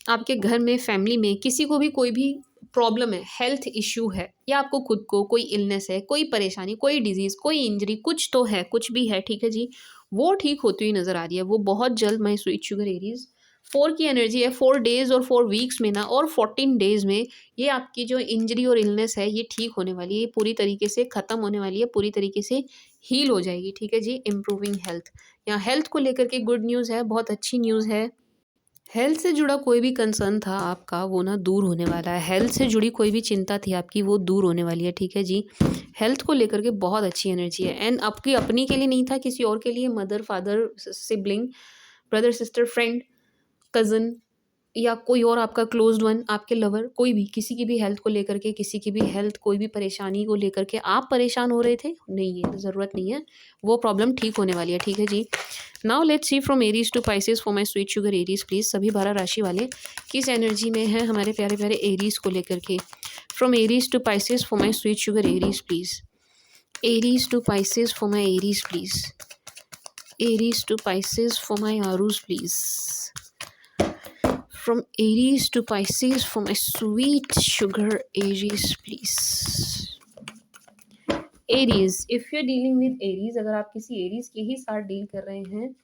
आपके घर में, फैमिली में, किसी को भी कोई भी प्रॉब्लम है, हेल्थ इश्यू है, या आपको खुद को कोई इलनेस है, कोई परेशानी, कोई डिजीज़, कोई इंजरी, कुछ तो है, कुछ भी है, ठीक है जी, वो ठीक होती हुई नज़र आ रही है, वो बहुत जल्द, माय स्वीट शुगर एरीज़, 4 की एनर्जी है, 4 डेज़ और 4 वीक्स में ना और 14 डेज़ में ये आपकी जो इंजरी और इलनेस है ये ठीक होने वाली है, ये पूरी तरीके से ख़त्म होने वाली है, पूरी तरीके से हील हो जाएगी, ठीक है जी। इम्प्रूविंग हेल्थ, यहाँ हेल्थ को लेकर के गुड न्यूज़ है, बहुत अच्छी न्यूज़ है। हेल्थ से जुड़ा कोई भी कंसर्न था आपका वो ना दूर होने वाला है। हेल्थ से जुड़ी कोई भी चिंता थी आपकी वो दूर होने वाली है, ठीक है जी। हेल्थ को लेकर के बहुत अच्छी एनर्जी है एंड आपकी अपनी के लिए नहीं था, किसी और के लिए, mother, father, sibling, brother, sister, friend, cousin या कोई और आपका क्लोज्ड वन, आपके लवर, कोई भी, किसी की भी हेल्थ को लेकर के, किसी की भी हेल्थ, कोई भी परेशानी को लेकर के आप परेशान हो रहे थे, नहीं, ये ज़रूरत नहीं है। वो प्रॉब्लम ठीक होने वाली है, ठीक है जी। Now let's see from Aries to Pisces for my sweet sugar Aries please. सभी 12 राशि वाले किस एनर्जी में हैं हमारे प्यारे प्यारे एरीज को लेकर के। From Aries to Pisces for my sweet sugar Aries please. Aries to Pisces for my Aries please. Aries to Pisces for my Arooj please. From Aries to Pisces for my sweet sugar Aries please. Aries, if you're dealing with Aries, अगर आप किसी Aries के ही साथ डील कर रहे हैं,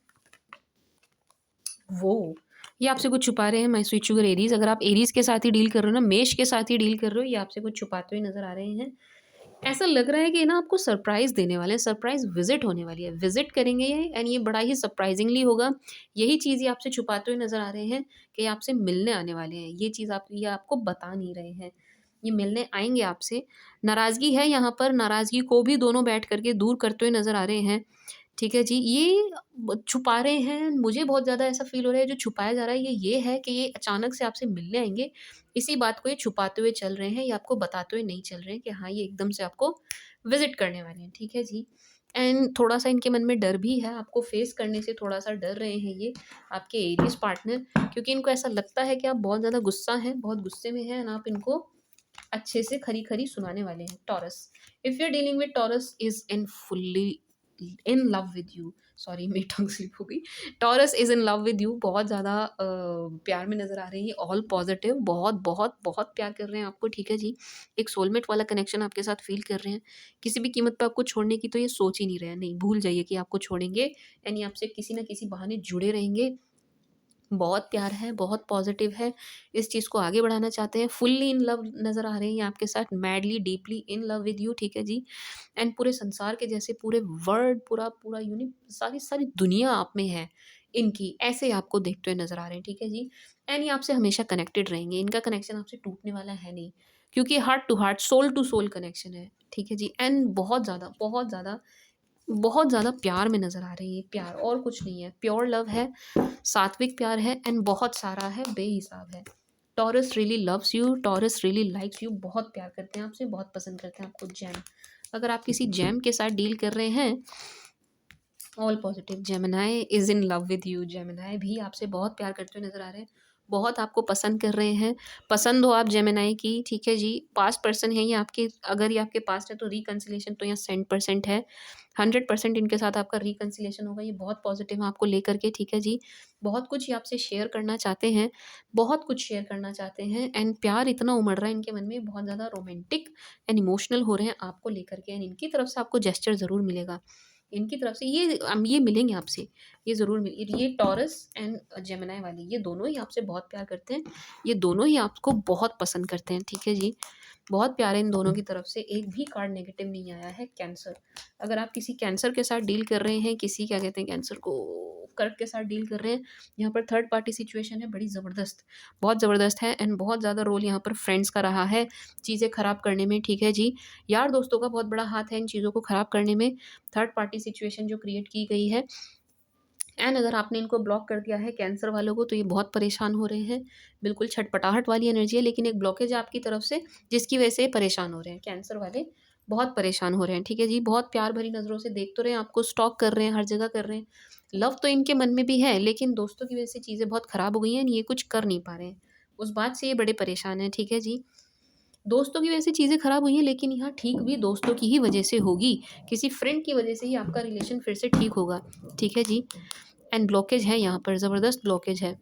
वो ये आपसे कुछ छुपा रहे हैं माय स्वीट शुगर एरीज। अगर आप एरीज के साथ ही डील कर रहे हो ना, मेष के साथ ही डील कर रहे हो, ये आपसे कुछ छुपाते हुए नजर आ रहे हैं। ऐसा लग रहा है कि ना आपको सरप्राइज देने वाले हैं, सरप्राइज विजिट होने वाली है, विजिट करेंगे ये एंड ये बड़ा ही सरप्राइजिंगली होगा। यही चीज़ ये आपसे छुपाते हुए नजर आ रहे हैं कि ये आपसे मिलने आने वाले हैं। ये चीज़ आप ये आपको बता नहीं रहे हैं, ये मिलने आएंगे आपसे। नाराज़गी है यहाँ पर, नाराज़गी को भी दोनों बैठ करके दूर करते हुए नजर आ रहे हैं, ठीक है जी। ये छुपा रहे हैं, मुझे बहुत ज़्यादा ऐसा फ़ील हो रहा है जो छुपाया जा रहा है ये है कि ये अचानक से आपसे मिलने आएँगे। इसी बात को ये छुपाते हुए चल रहे हैं, ये आपको बताते हुए नहीं चल रहे हैं कि हाँ, ये एकदम से आपको विज़िट करने वाले हैं, ठीक है जी। एंड थोड़ा-सा इनके मन में डर भी है, आपको फ़ेस करने से थोड़ा-सा डर रहे हैं ये, आपके एरीज़ पार्टनर, क्योंकि इनको ऐसा लगता है कि आप बहुत ज़्यादा गुस्सा हैं, बहुत गुस्से में हैं एंड आप इनको अच्छे से खरी-खरी सुनाने वाले हैं। Taurus, if you are dealing with Taurus is in fully in love with you, sorry मेरी टंग स्लिप हो गई। Taurus is in love with you, बहुत ज़्यादा प्यार में नज़र आ रहे हैं ये, ऑल पॉजिटिव, बहुत बहुत बहुत प्यार कर रहे हैं आपको, ठीक है जी। एक सोलमेट वाला कनेक्शन आपके साथ फ़ील कर रहे हैं। किसी भी कीमत पे आपको छोड़ने की तो ये सोच ही नहीं रहे हैं, नहीं, भूल जाइए कि आपको छोड़ेंगे यानी आपसे किसी न किसी बहाने जुड़े रहेंगे। बहुत प्यार है, बहुत पॉज़िटिव है, इस चीज़ को आगे बढ़ाना चाहते हैं, फुल्ली इन लव नज़र आ रहे हैं ये आपके साथ, madly, deeply in love with you, ठीक है जी। एंड पूरे संसार के जैसे पूरे वर्ल्ड, पूरा पूरा सारी सारी दुनिया आप में है इनकी, ऐसे आपको देखते हुए नज़र आ रहे हैं, ठीक है जी। एंड ये आपसे हमेशा कनेक्टेड रहेंगे, इनका कनेक्शन आपसे टूटने वाला है नहीं, क्योंकि heart to heart, soul to soul connection है, ठीक है जी। एंड बहुत ज़्यादा, बहुत ज़्यादा, बहुत ज़्यादा प्यार में नज़र आ रही है, प्यार और कुछ नहीं है, प्योर लव है, सात्विक प्यार है एंड बहुत सारा है, बेहिसाब है। Taurus really loves you, taurus really likes you, बहुत प्यार करते हैं आपसे, बहुत पसंद करते हैं आपको। जैम, अगर आप किसी जैम के साथ डील कर रहे हैं, all positive, Gemini is in love with you, Gemini भी आपसे बहुत प्यार करते हुए नज़र आ रहे हैं, बहुत आपको पसंद कर रहे हैं, पसंद हो आप जेमिनाई की, ठीक है जी। पास्ट पर्सन है ये आपके, अगर ये आपके पास्ट है तो रिकन्सिलेशन तो यहाँ 100% है, 100% इनके साथ आपका रिकन्सिलेशन होगा, ये बहुत पॉजिटिव है आपको लेकर के, ठीक है जी। बहुत कुछ ये आपसे शेयर करना चाहते हैं, बहुत कुछ शेयर करना चाहते हैं एंड प्यार इतना उमड़ रहा है इनके मन में, बहुत ज़्यादा रोमांटिक एंड इमोशनल हो रहे हैं आपको लेकर के एंड इनकी तरफ से आपको जेस्चर ज़रूर मिलेगा, इनकी तरफ से ये मिलेंगे आपसे, ये ज़रूर मिल ये टॉरस एंड जेमिनी वाले, ये दोनों ही आपसे बहुत प्यार करते हैं, ये दोनों ही आपको बहुत पसंद करते हैं, ठीक है जी। बहुत प्यार है इन दोनों की तरफ से, एक भी कार्ड नेगेटिव नहीं आया है। कैंसर, अगर आप किसी कैंसर के साथ डील कर रहे हैं, किसी क्या कहते हैं कैंसर को, कर्क के साथ डील कर रहे हैं, यहाँ पर थर्ड पार्टी सिचुएशन है, बड़ी ज़बरदस्त, बहुत ज़बरदस्त है एंड बहुत ज़्यादा रोल यहाँ पर फ्रेंड्स का रहा है चीज़ें ख़राब करने में, ठीक है जी। यार दोस्तों का बहुत बड़ा हाथ है इन चीज़ों को ख़राब करने में, थर्ड पार्टी सिचुएशन जो क्रिएट की गई है एंड अगर आपने इनको ब्लॉक कर दिया है कैंसर वालों को तो ये बहुत परेशान हो रहे हैं, बिल्कुल छटपटाहट वाली एनर्जी है, लेकिन एक ब्लॉकेज है आपकी तरफ से जिसकी वजह से ये परेशान हो रहे हैं, कैंसर वाले बहुत परेशान हो रहे हैं, ठीक है जी। बहुत प्यार भरी नज़रों से देख तो रहे हैं आपको, स्टॉक कर रहे हैं, हर जगह कर रहे हैं, लव तो इनके मन में भी है लेकिन दोस्तों की वजह से चीज़ें बहुत ख़राब हो गई हैं, ये कुछ कर नहीं पा रहे हैं, उस बात से ये बड़े परेशान हैं, ठीक है जी। दोस्तों की वजह से चीज़ें ख़राब हुई हैं लेकिन यहाँ ठीक भी दोस्तों की ही वजह से होगी, किसी फ्रेंड की वजह से ही आपका रिलेशन फिर से ठीक होगा, ठीक है जी। एंड ब्लॉकेज है यहाँ पर, ज़बरदस्त ब्लॉकेज है।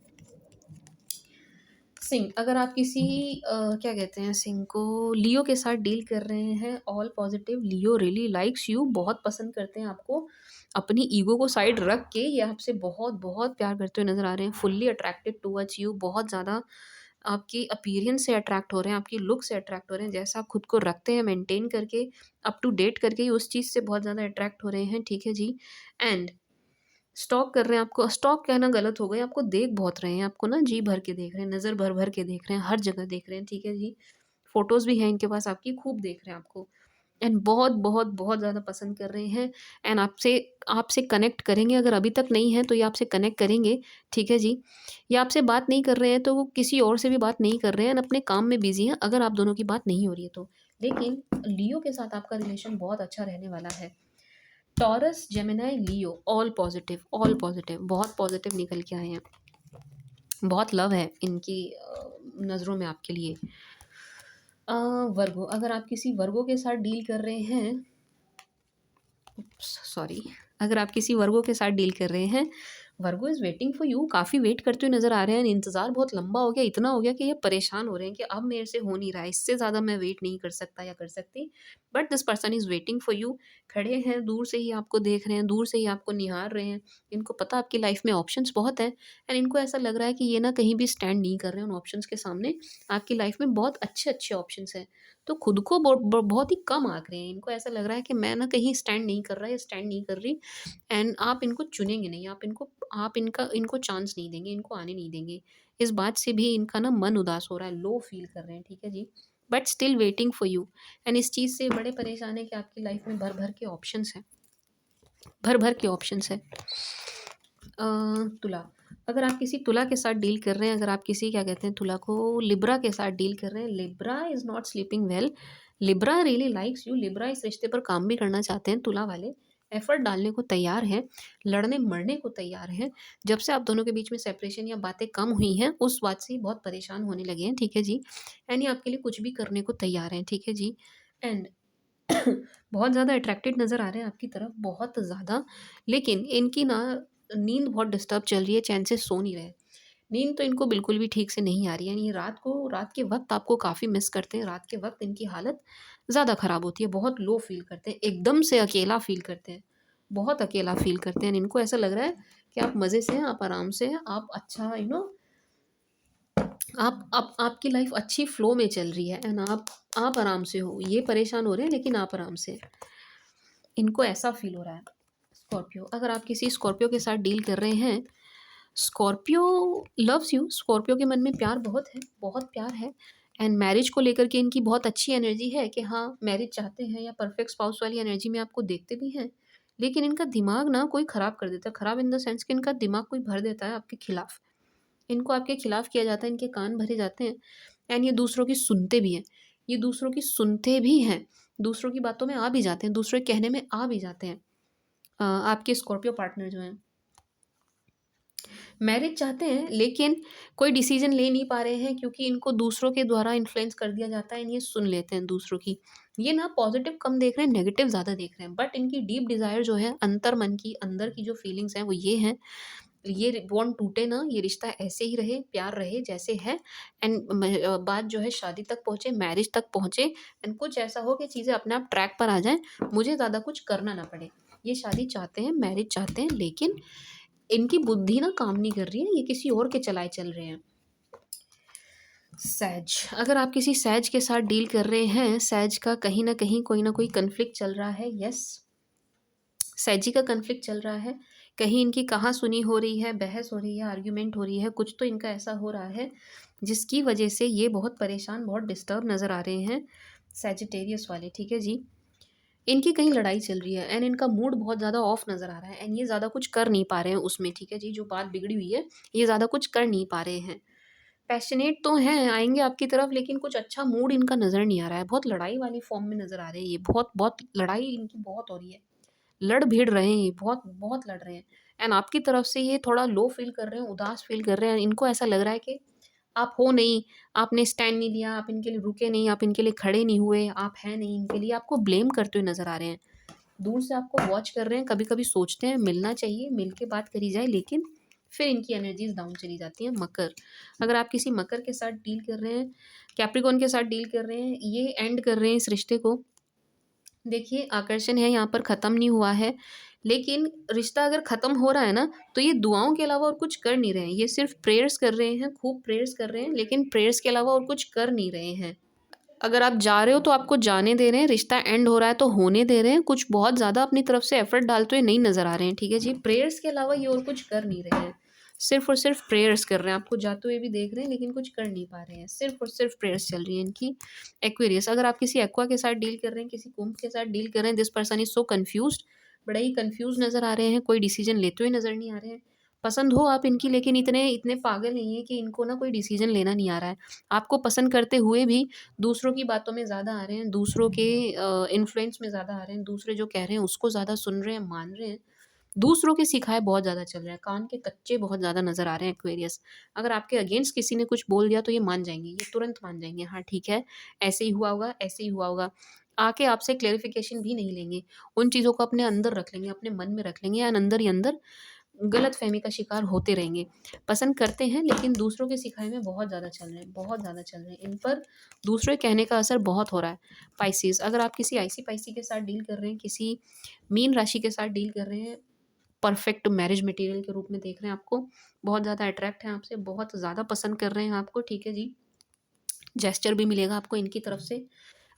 सिंह, अगर आप किसी क्या कहते हैं सिंह को, लियो के साथ डील कर रहे हैं, all positive, Leo really likes you, बहुत पसंद करते हैं आपको। अपनी ईगो को साइड रख के ये आपसे बहुत बहुत प्यार करते हुए नज़र आ रहे हैं, फुल्ली अट्रैक्टेड टुवर्ड्स यू, बहुत ज़्यादा आपकी अपीयरेंस से अट्रैक्ट हो रहे हैं, आपकी लुक से अट्रैक्ट हो रहे हैं, जैसा आप खुद को रखते हैं मेंटेन करके, अप टू डेट करके, उस चीज़ से बहुत ज़्यादा अट्रैक्ट हो रहे हैं, ठीक है जी। एंड स्टॉक कर रहे हैं आपको, स्टॉक कहना गलत हो गया, आपको देख बहुत रहे हैं, आपको ना जी भर के देख रहे हैं, नज़र भर-भर के देख रहे हैं, हर जगह देख रहे हैं, ठीक है जी। फ़ोटोज़ भी हैं इनके पास आपकी, खूब देख रहे हैं आपको एंड बहुत, बहुत, बहुत ज़्यादा पसंद कर रहे हैं एंड आपसे आपसे कनेक्ट करेंगे, अगर अभी तक नहीं है तो ये आपसे कनेक्ट करेंगे, ठीक है जी। ये आपसे बात नहीं कर रहे हैं तो वो किसी और से भी बात नहीं कर रहे हैं एंड अपने काम में बिज़ी हैं, अगर आप दोनों की बात नहीं हो रही है तो। लेकिन लियो के साथ आपका रिलेशन बहुत अच्छा रहने वाला है। टॉरस, जेमिनी, लियो, ऑल पॉजिटिव, बहुत पॉजिटिव निकल के आए हैं। बहुत लव है इनकी नज़रों में आपके लिए। वर्गो, अगर आप किसी वर्गो के साथ डील कर रहे हैं, सॉरी, अगर आप किसी वर्गो के साथ डील कर रहे हैं, वर्गो इज़ वेटिंग फॉर यू, काफ़ी वेट करते हुए नज़र आ रहे हैं, इंतज़ार बहुत लंबा हो गया, इतना हो गया कि ये परेशान हो रहे हैं कि अब मेरे से हो नहीं रहा है, इससे ज़्यादा मैं वेट नहीं कर सकता या कर सकती, but this person is waiting for you. खड़े हैं, दूर से ही आपको देख रहे हैं, दूर से ही आपको निहार रहे हैं, इनको पता आपकी लाइफ में ऑप्शंस बहुत हैं एंड इनको ऐसा लग रहा है कि ये ना कहीं भी स्टैंड नहीं कर रहे हैं उन ऑप्शंस के सामने, आपकी लाइफ में बहुत अच्छे-अच्छे ऑप्शंस हैं। तो खुद को बहुत ही कम आँक रहे हैं, इनको ऐसा लग रहा है कि मैं ना कहीं स्टैंड नहीं कर रहा या स्टैंड नहीं कर रही एंड आप इनको चुनेंगे नहीं, आप इनको चांस नहीं देंगे, इनको आने नहीं देंगे। इस बात से भी इनका ना मन उदास हो रहा है, लो फ़ील कर रहे हैं, ठीक है जी। But still waiting for you and इस चीज़ से बड़े परेशान हैं कि आपकी लाइफ़ में भर-भर के ऑप्शंस हैं, भर-भर के ऑप्शंस हैं। तुला, अगर आप किसी तुला के साथ डील कर रहे हैं, अगर आप किसी क्या कहते हैं तुला को लिब्रा के साथ डील कर रहे हैं, Libra is not sleeping well, Libra really likes you, Libra इस रिश्ते पर काम भी करना चाहते हैं तुला वाले, एफर्ट डालने को तैयार हैं, लड़ने मरने को तैयार हैं। जब से आप दोनों के बीच में सेपरेशन या बातें कम हुई हैं, उस बात से ही बहुत परेशान होने लगे हैं, ठीक है जी। एंड ये आपके लिए कुछ भी करने को तैयार हैं, ठीक है जी। एंड बहुत ज़्यादा अट्रैक्टेड नज़र आ रहे हैं आपकी तरफ, बहुत ज़्यादा। लेकिन इनकी ना नींद बहुत डिस्टर्ब चल रही है, चैन से सो नहीं रहे। नींद तो इनको बिल्कुल भी ठीक से नहीं आ रही है, यानी ये रात के वक़्त आपको काफ़ी मिस करते हैं, रात के वक़्त इनकी हालत ज़्यादा ख़राब होती है, बहुत लो फ़ील करते हैं, एकदम से अकेला फ़ील करते हैं, बहुत अकेला फ़ील करते हैं। इनको ऐसा लग रहा है कि आप मज़े से हैं, आप आराम से हैं, आप अच्छा आप आपकी लाइफ़ अच्छी फ़्लो में चल रही है एंड आप आराम से हो। ये परेशान हो रहे हैं लेकिन आप आराम से हैं। इनको ऐसा फ़ील हो रहा है। स्कॉर्पियो, अगर आप किसी स्कॉर्पियो के साथ डील कर रहे हैं, स्कॉर्पियो लव्स यू, स्कॉर्पियो के मन में प्यार बहुत है, बहुत प्यार है एंड मैरिज को लेकर के इनकी बहुत अच्छी एनर्जी है कि हाँ, मैरिज चाहते हैं या परफेक्ट स्पाउस वाली एनर्जी में आपको देखते भी हैं। लेकिन इनका दिमाग ना कोई ख़राब कर देता है, ख़राब इन द सेंस कि इनका दिमाग कोई भर देता है आपके खिलाफ। इनको आपके खिलाफ किया जाता है, इनके कान भरे जाते हैं एंड ये दूसरों की सुनते भी हैं। ये दूसरों की सुनते भी हैं, दूसरों की बातों में आ भी जाते हैं, दूसरों के कहने में आ भी जाते हैं। आपके स्कॉर्पियो पार्टनर जो हैं, मैरिज चाहते हैं लेकिन कोई डिसीजन ले नहीं पा रहे हैं क्योंकि इनको दूसरों के द्वारा इन्फ्लुएंस कर दिया जाता है, ये सुन लेते हैं दूसरों की। ये ना पॉजिटिव कम देख रहे हैं, नेगेटिव ज़्यादा देख रहे हैं, बट इनकी डीप डिज़ायर जो है, अंतर मन की अंदर की जो फीलिंग्स हैं वो ये हैं, ये बॉन्ड टूटे ना, ये रिश्ता ऐसे ही रहे, प्यार रहे जैसे है एंड बात जो है शादी तक पहुँचे, मैरिज तक पहुँचे एंड कुछ ऐसा हो कि चीज़ें अपने आप ट्रैक पर आ जाएँ, मुझे ज़्यादा कुछ करना ना पड़े। ये शादी चाहते हैं, मैरिज चाहते हैं, लेकिन इनकी बुद्धि ना काम नहीं कर रही है, ये किसी और के चलाए चल रहे हैं। सैज, अगर आप किसी सैज के साथ डील कर रहे हैं, सैज का कहीं न कहीं कोई न कोई कॉन्फ्लिक्ट चल रहा है, यस। सैजी का कॉन्फ्लिक्ट चल रहा है, कहीं इनकी कहा-सुनी हो रही है, बहस हो रही है, आर्ग्यूमेंट हो रही है, कुछ तो इनका ऐसा हो रहा है, जिसकी वजह से ये बहुत परेशान, बहुत डिस्टर्ब नज़र आ रहे हैं, सैजिटेरियस वाले, ठीक है जी। इनकी कहीं लड़ाई चल रही है एंड इनका मूड बहुत ज़्यादा ऑफ नज़र आ रहा है एंड ये ज़्यादा कुछ कर नहीं पा रहे हैं उसमें, ठीक है जी, जो बात बिगड़ी हुई है, ये ज़्यादा कुछ कर नहीं पा रहे हैं। पैशनेट तो हैं, आएँगे आपकी तरफ लेकिन कुछ अच्छा मूड इनका नज़र नहीं आ रहा है, बहुत लड़ाई वाली फ़ॉर्म में नज़र आ रहे हैं ये, बहुत बहुत लड़ाई इनकी बहुत हो रही है। लड़-भिड़ रहे हैं ये, बहुत बहुत लड़ रहे हैं एंड आपकी तरफ से ये थोड़ा लो फ़ील कर रहे हैं, उदास फ़ील कर रहे हैं, इनको ऐसा लग रहा है कि आप हो नहीं, आपने स्टैंड नहीं लिया, आप इनके लिए रुके नहीं, आप इनके लिए खड़े नहीं हुए, आप हैं नहीं इनके लिए, आपको ब्लेम करते हुए नज़र आ रहे हैं। दूर से आपको वॉच कर रहे हैं, कभी-कभी सोचते हैं मिलना चाहिए, मिल के बात करी जाए, लेकिन फिर इनकी एनर्जीज़ डाउन चली जाती हैं। मकर, अगर आप किसी मकर के साथ डील कर रहे हैं, कैप्रिकॉर्न के साथ डील कर रहे हैं, ये एंड कर रहे हैं इस रिश्ते को, देखिए आकर्षण है यहाँ पर, ख़त्म नहीं हुआ है, लेकिन रिश्ता अगर ख़त्म हो रहा है ना, तो ये दुआओं के अलावा और कुछ कर नहीं रहे हैं। ये सिर्फ़ प्रेयर्स कर रहे हैं, खूब प्रेयर्स कर रहे हैं, लेकिन प्रेयर्स के अलावा और कुछ कर नहीं रहे हैं। अगर आप जा रहे हो तो आपको जाने दे रहे हैं, रिश्ता एंड हो रहा है तो होने दे रहे हैं, कुछ बहुत ज़्यादा अपनी तरफ से एफ़र्ट डालते हुए नहीं नज़र आ रहे हैं, ठीक है जी? प्रेयर्स के अलावा ये और कुछ कर नहीं रहे हैं। सिर्फ़ और सिर्फ़ प्रेयर्स कर रहे हैं, आपको जाते हुए भी देख रहे हैं लेकिन कुछ कर नहीं पा रहे हैं। सिर्फ़ और सिर्फ़ प्रेयर्स चल रही हैं इनकी। एक्वेरियस, अगर आप किसी एक्वा के साथ डील कर रहे हैं, किसी कुंभ के साथ डील कर रहे हैं, this person is so confused, बड़ा ही कन्फ्यूज़ नज़र आ रहे हैं, कोई डिसीज़न लेते हुए नज़र नहीं आ रहे हैं। पसंद हो आप इनकी, लेकिन इतने इतने पागल नहीं हैं कि इनको ना कोई डिसीज़न लेना नहीं आ रहा है। आपको पसंद करते हुए भी दूसरों की बातों में ज़्यादा आ रहे हैं, दूसरों के इन्फ्लुएंस में ज़्यादा आ रहे हैं, दूसरे जो कह रहे हैं उसको ज़्यादा सुन रहे हैं, मान रहे हैं। दूसरों के सिखाए बहुत ज़्यादा चल रहा है, कान के कच्चे बहुत ज़्यादा नज़र आ रहे हैं एक्वेरियस। अगर आपके अगेंस्ट किसी ने कुछ बोल दिया तो ये मान जाएँगे, ये तुरंत मान जाएँगे, हाँ ठीक है, ऐसे ही हुआ होगा, ऐसे ही हुआ होगा। आके आपसे क्लेरिफ़िकेशन भी नहीं लेंगे, उन चीज़ों को अपने अंदर रख लेंगे, अपने मन में रख लेंगे या अंदर ही अंदर गलतफ़हमी का शिकार होते रहेंगे। पसंद करते हैं लेकिन दूसरों के सिखाए में बहुत ज़्यादा चल रहे हैं, बहुत ज़्यादा चल रहे हैं। इन पर दूसरे कहने का असर बहुत हो रहा है। पाइसेस, अगर आप किसी आईसी-पाइसी के साथ डील कर रहे हैं, किसी मीन राशि के साथ डील कर रहे हैं, परफेक्ट मैरिज मटेरियल के रूप में देख रहे हैं आपको, बहुत ज़्यादा अट्रैक्ट हैं आपसे, बहुत ज़्यादा पसंद कर रहे हैं आपको, ठीक है जी। जेस्चर भी मिलेगा आपको इनकी तरफ से।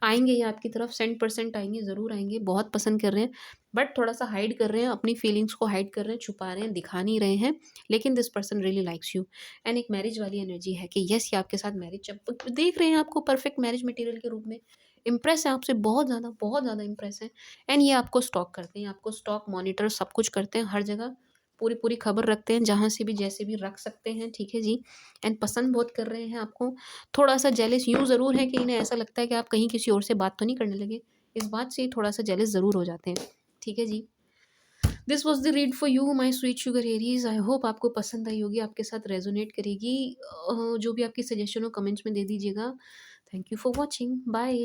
आएँगे ये आपकी तरफ 100% आएँगे, ज़रूर आएँगे, बहुत पसंद कर रहे हैं, बट थोड़ा-सा हाइड कर रहे हैं, अपनी फीलिंग्स को हाइड कर रहे हैं, छुपा रहे हैं, दिखा नहीं रहे हैं, लेकिन this person really likes you. And एक मैरिज वाली एनर्जी है कि येस, ये आपके साथ मैरिज जब देख रहे हैं आपको परफेक्ट मैरिज मटेरियल के रूप में, इम्प्रेस है आपसे बहुत ज़्यादा इम्प्रेस हैं। एंड ये आपको स्टॉक करते हैं, आपको स्टॉक, मॉनिटर सब कुछ करते हैं, हर जगह पूरी-पूरी खबर रखते हैं, जहाँ से भी जैसे भी रख सकते हैं, ठीक है जी। एंड पसंद बहुत कर रहे हैं आपको, थोड़ा-सा जेलस यूँ ज़रूर है कि इन्हें ऐसा लगता है कि आप कहीं किसी और से बात तो नहीं करने लगे। इस बात से थोड़ा-सा जेलस ज़रूर हो जाते हैं। ठीक है जी। This was the read for you my sweet sugar Aries. I hope आपको पसंद आई होगी, आपके साथ रेज़ोनेट करेगी। जो भी आपकी सजेशन हो कमेंट्स में दे दीजिएगा। Thank you for watching. Bye.